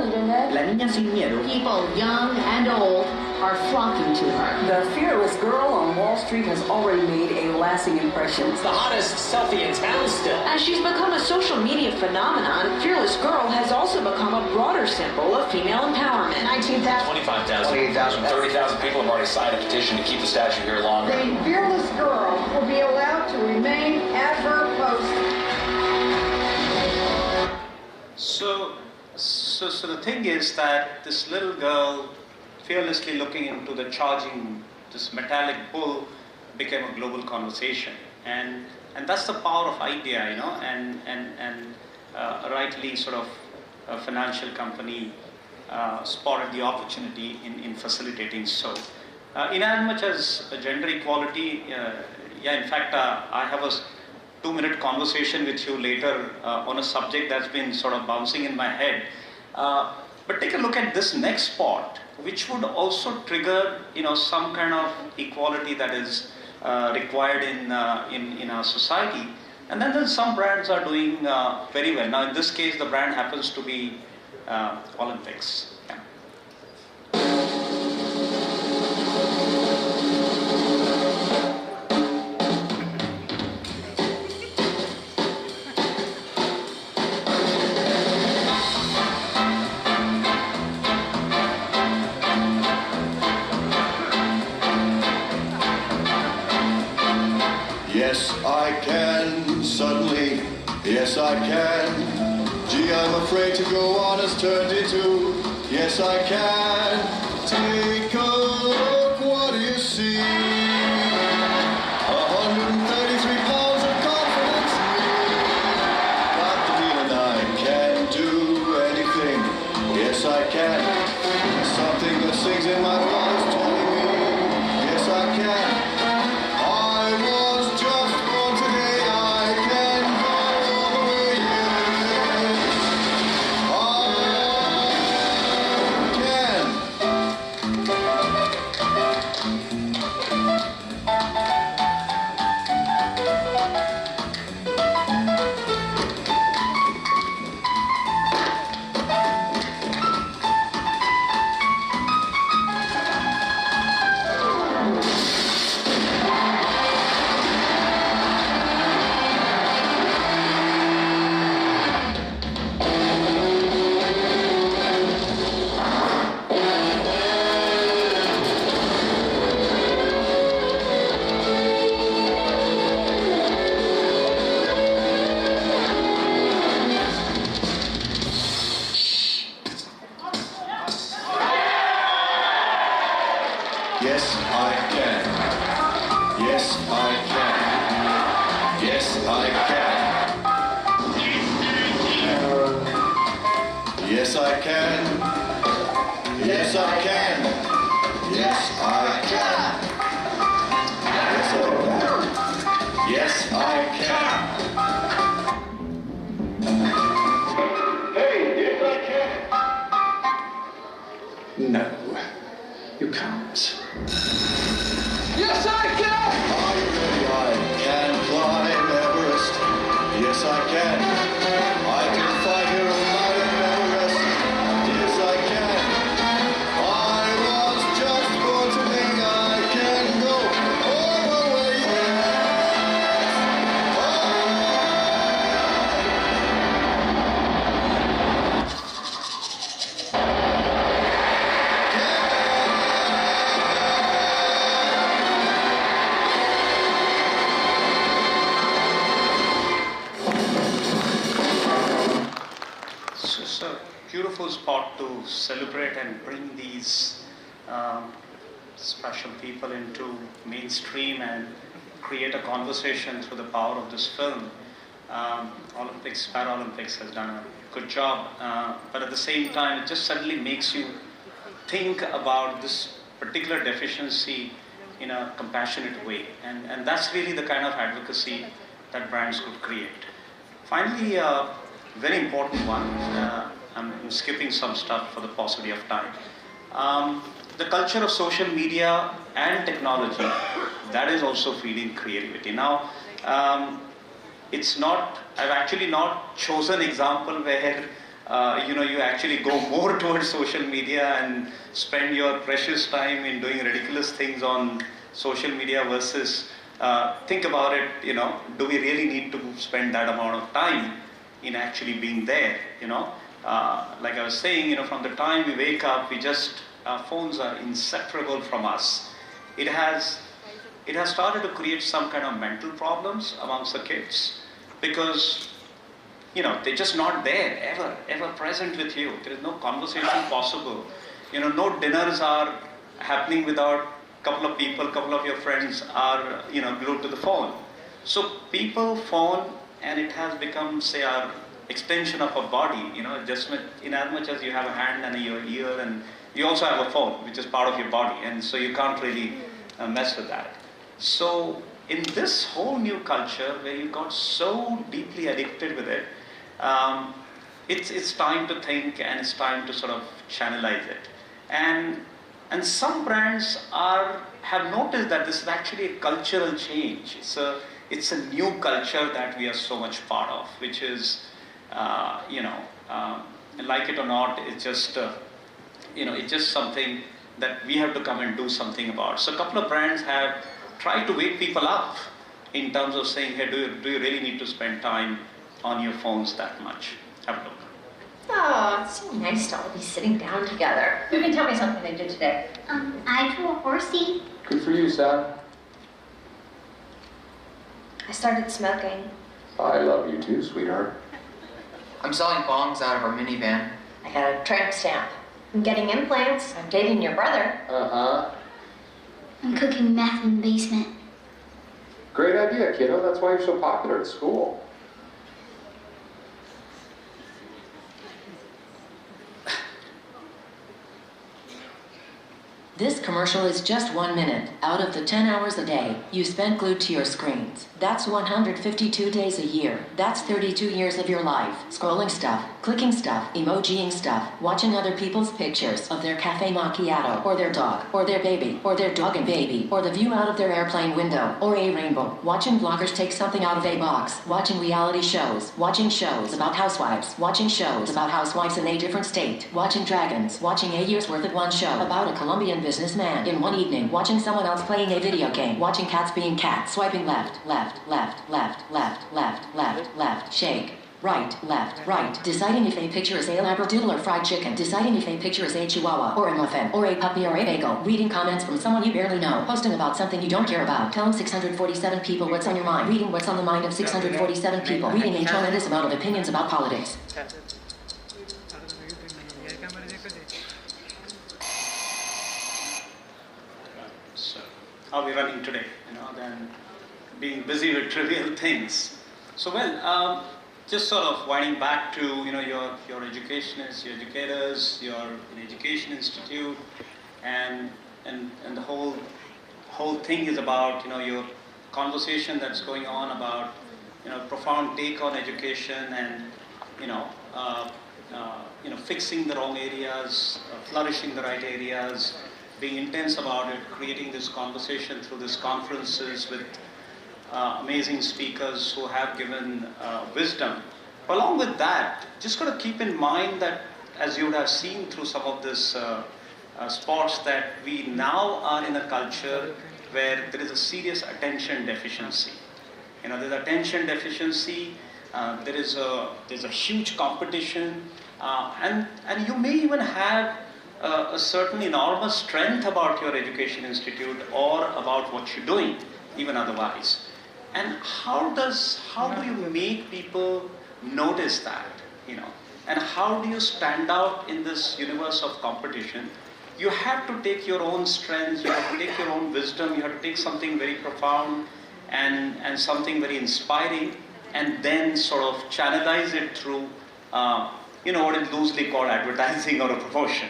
La niña sin miedo. People young and old are flocking to her. The fearless girl on Wall Street has already made a lasting impression. It's the hottest selfie in town still. As she's become a social media phenomenon, Fearless Girl has also become a broader symbol of female empowerment. 19,000. 25,000. 28,000. 30,000 people have already signed a petition to keep the statue here longer. The Fearless Girl will be allowed to remain at her post. So the thing is that this little girl fearlessly looking into the charging, this metallic bull, became a global conversation, and that's the power of idea, and rightly sort of a financial company spotted the opportunity in facilitating so. In as much as gender equality, in fact, I have a 2-minute conversation with you later on a subject that's been sort of bouncing in my head. But take a look at this next spot, which would also trigger, some kind of equality that is required in our society. And then some brands are doing very well. Now, in this case, the brand happens to be Olympics. Yes, I can, suddenly, yes, I can. Gee, I'm afraid to go on as turned into Yes, I can. Take a look, what do you see? 133 pounds of confidence in me. Got the feeling I can do anything. Yes, I can. Something that sings in my blood is telling me. Yes, I can. I was just born today. I can go all the way. Yes, I can. Yes, I can. Yes, I can. Yes, I can. Yes, I can. Yes, I can. Yes, I can. Hey, yes, I can. No, you can't. Yes, I can! Are you ready? I can climb Everest. Yes, I can. I can fight here all night and never rest. Yes, I can. I was just born today. I can go all the way. It's a beautiful spot to celebrate and bring these special people into mainstream and create a conversation through the power of this film. Olympics, Paralympics has done a good job, but at the same time it just suddenly makes you think about this particular deficiency in a compassionate way, and that's really the kind of advocacy that brands could create. Finally, very important one, I'm skipping some stuff for the paucity of time. The culture of social media and technology, that is also feeding creativity. Now, I've actually not chosen example where you actually go more towards social media and spend your precious time in doing ridiculous things on social media versus think about it, do we really need to spend that amount of time in actually being there, like I was saying, from the time we wake up, our phones are inseparable from us. It has started to create some kind of mental problems amongst the kids because, they're just not there, ever present with you. There is no conversation possible. No dinners are happening without a couple of your friends are, glued to the phone. So phone, and it has become, say, our extension of our body, just in as much as you have a hand and your ear, and you also have a phone, which is part of your body, and so you can't really mess with that. So in this whole new culture where you got so deeply addicted with it, it's time to think and it's time to sort of channelize it. And some brands have noticed that this is actually a cultural change. It's a new culture that we are so much part of, which is, like it or not, it's just something that we have to come and do something about. So a couple of brands have tried to wake people up in terms of saying, hey, do you really need to spend time on your phones that much? Have a look. Oh, it's so nice to all be sitting down together. You can tell me something they did today. I drew a horsey. Good for you, Sam. I started smoking. I love you too, sweetheart. I'm selling bongs out of our minivan. I got a tramp stamp. I'm getting implants. I'm dating your brother. Uh-huh. I'm cooking meth in the basement. Great idea, kiddo. That's why you're so popular at school. This commercial is just 1 minute out of the 10 hours a day you spent glued to your screens. That's 152 days a year. That's 32 years of your life. Scrolling stuff, clicking stuff, emojiing stuff, watching other people's pictures of their cafe macchiato, or their dog, or their baby, or their dog and baby, or the view out of their airplane window, or a rainbow. Watching bloggers take something out of a box. Watching reality shows. Watching shows about housewives. Watching shows about housewives in a different state. Watching dragons. Watching a year's worth of one show about a Colombian businessman in one evening. Watching someone else playing a video game. Watching cats being cats. Swiping left, left, left, left, left, left, left, left, shake. Right, left, right. Deciding if a picture is a labradoodle or fried chicken. Deciding if a picture is a chihuahua or a muffin or a puppy or a bagel. Reading comments from someone you barely know. Posting about something you don't care about. Telling 647 people what's on your mind. Reading what's on the mind of 647 people. Reading a tremendous amount of opinions about politics. So, how are we running today? Then being busy with trivial things. So, well, just sort of winding back to your educationists, your educators, your education institute, and the whole thing is about your conversation that's going on about profound take on education and fixing the wrong areas, flourishing the right areas, being intense about it, creating this conversation through these conferences with amazing speakers who have given wisdom. Along with that, just got to keep in mind that, as you would have seen through some of this spots, that we now are in a culture where there is a serious attention deficiency. There's attention deficiency. There's a huge competition, and you may even have a certain enormous strength about your education institute or about what you're doing, even otherwise. And how do you make people notice that, and how do you stand out in this universe of competition? You have to take your own strengths, you have to take your own wisdom, you have to take something very profound and something very inspiring, and then sort of channelize it through, what is loosely called advertising or a promotion.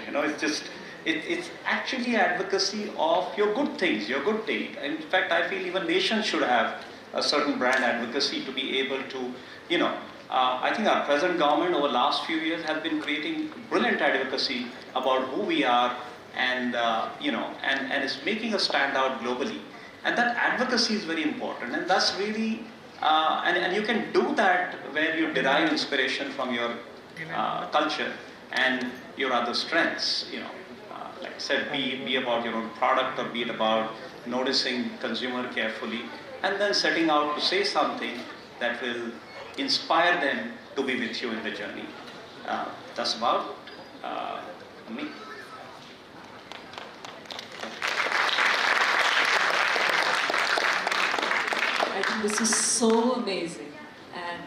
It's actually advocacy of your good things, your good take. In fact, I feel even nations should have a certain brand advocacy to be able to, I think our present government over the last few years has been creating brilliant advocacy about who we are and is making us stand out globally. And that advocacy is very important, and that's really, and you can do that where you derive inspiration from your culture and your other strengths, like I said, be about your own product or be it about noticing consumer carefully and then setting out to say something that will inspire them to be with you in the journey. That's about me. I think this is so amazing, and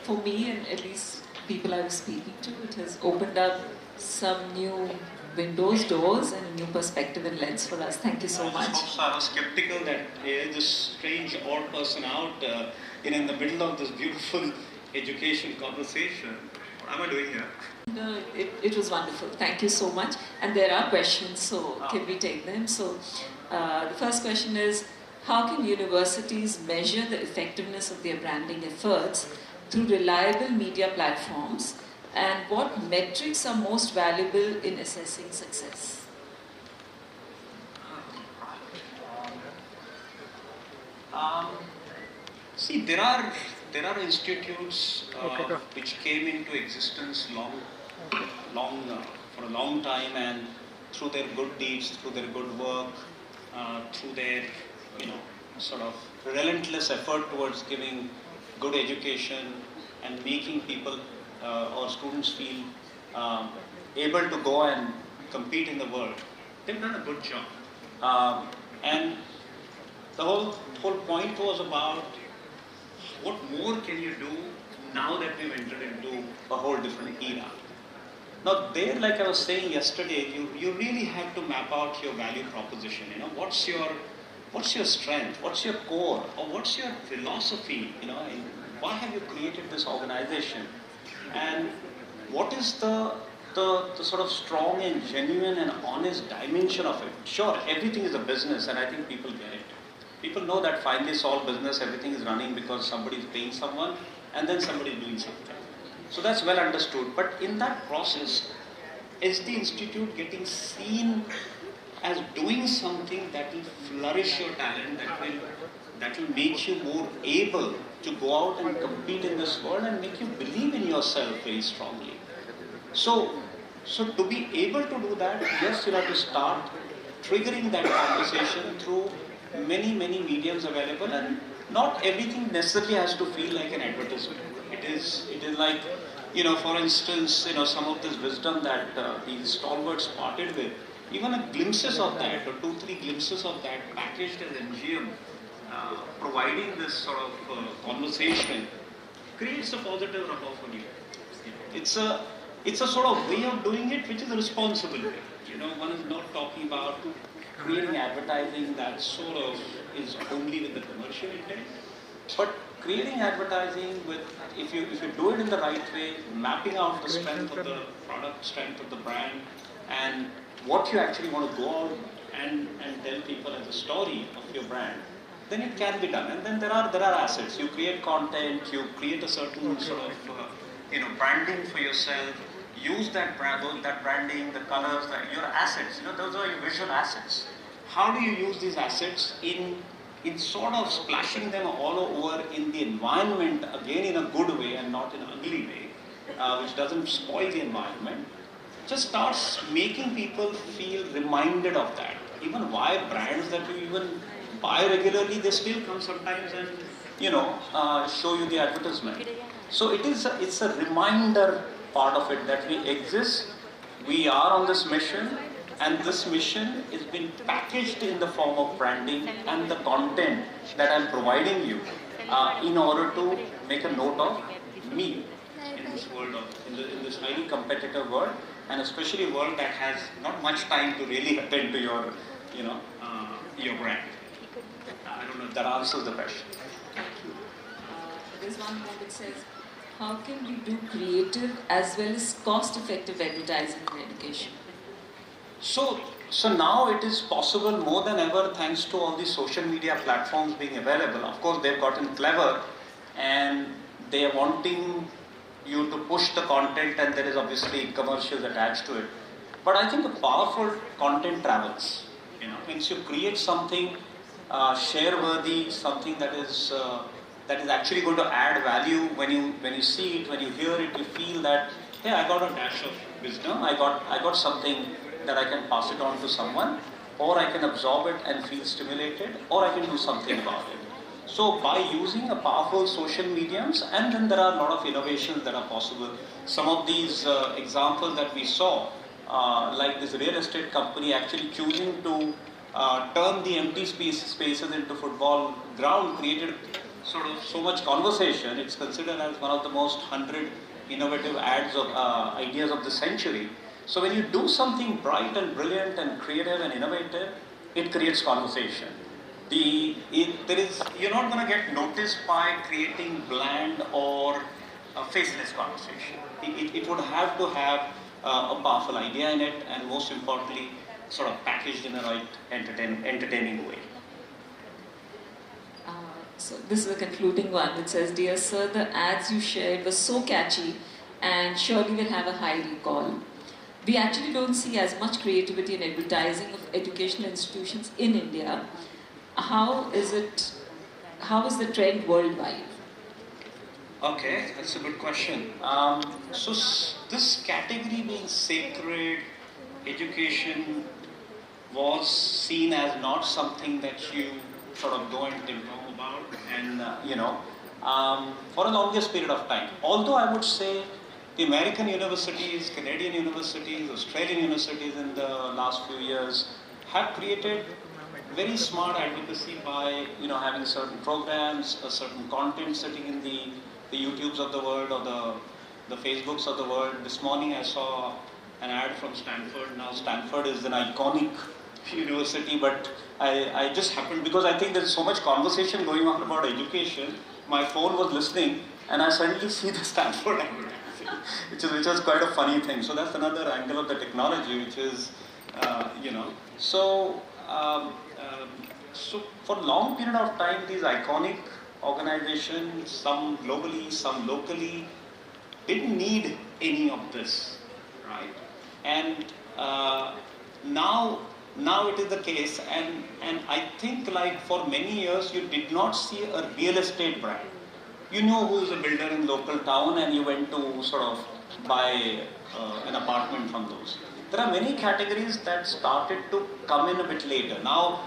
for me and at least people I was speaking to, it has opened up some new windows, doors, and a new perspective and lens for us. Thank you so much. Also, I was skeptical that this strange odd person out in the middle of this beautiful education conversation. What am I doing here? No, it was wonderful. Thank you so much. And there are questions, so can we take them? So the first question is, how can universities measure the effectiveness of their branding efforts through reliable media platforms, and what metrics are most valuable in assessing success? See, there are institutes which came into existence for a long time, and through their good deeds, through their good work, through their sort of relentless effort towards giving good education and making people or students feel able to go and compete in the world. They've done a good job. And the whole point was about what more can you do now that we've entered into a whole different era. Now there, like I was saying yesterday, you really have to map out your value proposition. You know, what's your strength, what's your core, or what's your philosophy, you know, why have you created this organization? And what is the sort of strong and genuine and honest dimension of it? Sure, everything is a business, and I think people get it. People know that finally it's all business, everything is running because somebody is paying someone, and then somebody is doing something. So that's well understood. But in that process, is the institute getting seen as doing something that will flourish your talent, that will make you more able to go out and compete in this world and make you believe in yourself very strongly? So to be able to do that, yes, you have to start triggering that conversation through many mediums available, and not everything necessarily has to feel like an advertisement. It is like, you know, for instance, you know, some of this wisdom that these stalwarts parted with, even a glimpses of that, or 2-3 glimpses of that packaged as MGM, providing this sort of conversation, creates a positive rapport for you. It's a sort of way of doing it which is a responsible way. You know, one is not talking about creating advertising that sort of is only with the commercial intent, but creating advertising with, if you do it in the right way, mapping out the strength of the product, strength of the brand, and what you actually want to go out and tell people as a story of your brand, then it can be done. And then there are assets. You create content, you create a certain sort of branding for yourself. Use that branding, the colors, your assets. You know, those are your visual assets. How do you use these assets in sort of splashing them all over in the environment, again in a good way and not in an ugly way, which doesn't spoil the environment? Just starts making people feel reminded of that. Even why brands that you even buy regularly, they still come sometimes and show you the advertisement. So it's a reminder part of it that we exist, we are on this mission, and this mission is being packaged in the form of branding and the content that I'm providing you in order to make a note of me in this world in this highly competitive world, and especially a world that has not much time to really attend to your brand. I don't know if that answers the question. Thank you. There's one more that says, how can we do creative as well as cost-effective advertising in education? So now it is possible more than ever thanks to all these social media platforms being available. Of course, they've gotten clever and they are wanting you to push the content, and there is obviously commercials attached to it. But I think a powerful content travels. Once you create something share-worthy, something that is actually going to add value, when you see it, when you hear it, you feel that, hey, I got a dash of wisdom, I got something that I can pass it on to someone, or I can absorb it and feel stimulated, or I can do something about it. So by using a powerful social mediums, and then there are a lot of innovations that are possible. Some of these examples that we saw, like this real estate company actually choosing to turn the empty spaces into football ground, created sort of so much conversation. It's considered as one of the most 100 innovative ideas of the century. So when you do something bright and brilliant and creative and innovative, it creates conversation. You're not going to get noticed by creating bland or a faceless conversation. It would have to have a powerful idea in it, and most importantly, sort of packaged in a right entertaining way. So this is a concluding one. It says, dear sir, the ads you shared were so catchy and surely will have a high recall. We actually don't see as much creativity in advertising of educational institutions in India. How is the trend worldwide? Okay, that's a good question. So this category being sacred, education was seen as not something that you sort of go and know about, and for a longest period of time. Although I would say the American universities, Canadian universities, Australian universities in the last few years have created very smart advocacy by having certain programs, a certain content sitting in the YouTubes of the world or the Facebooks of the world. This morning I saw an ad from Stanford. Now Stanford is an iconic university, but I just happened, because I think there's so much conversation going on about education, my phone was listening and I suddenly see the Stanford advertising, which is quite a funny thing. So that's another angle of the technology, which is, so for a long period of time, these iconic organizations, some globally, some locally, didn't need any of this, right? And now it is the case, and I think like for many years you did not see a real estate brand. You know who is a builder in local town and you went to sort of buy an apartment from those. There are many categories that started to come in a bit later. Now,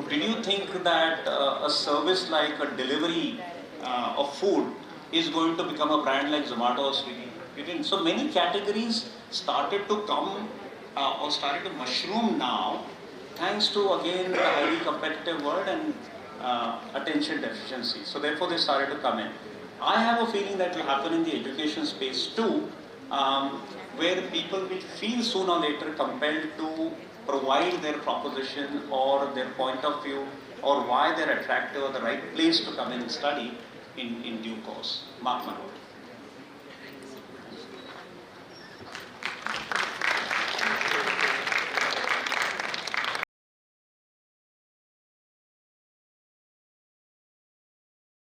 did you think that a service like a delivery of food is going to become a brand like Zomato or Swiggy? You didn't. So many categories started to come or started to mushroom now, thanks to again the highly competitive world and attention deficiency. So therefore they started to come in. I have a feeling that will happen in the education space too, where people will feel sooner or later compelled to provide their proposition or their point of view or why they're attractive or the right place to come and study in due course. Mark my word.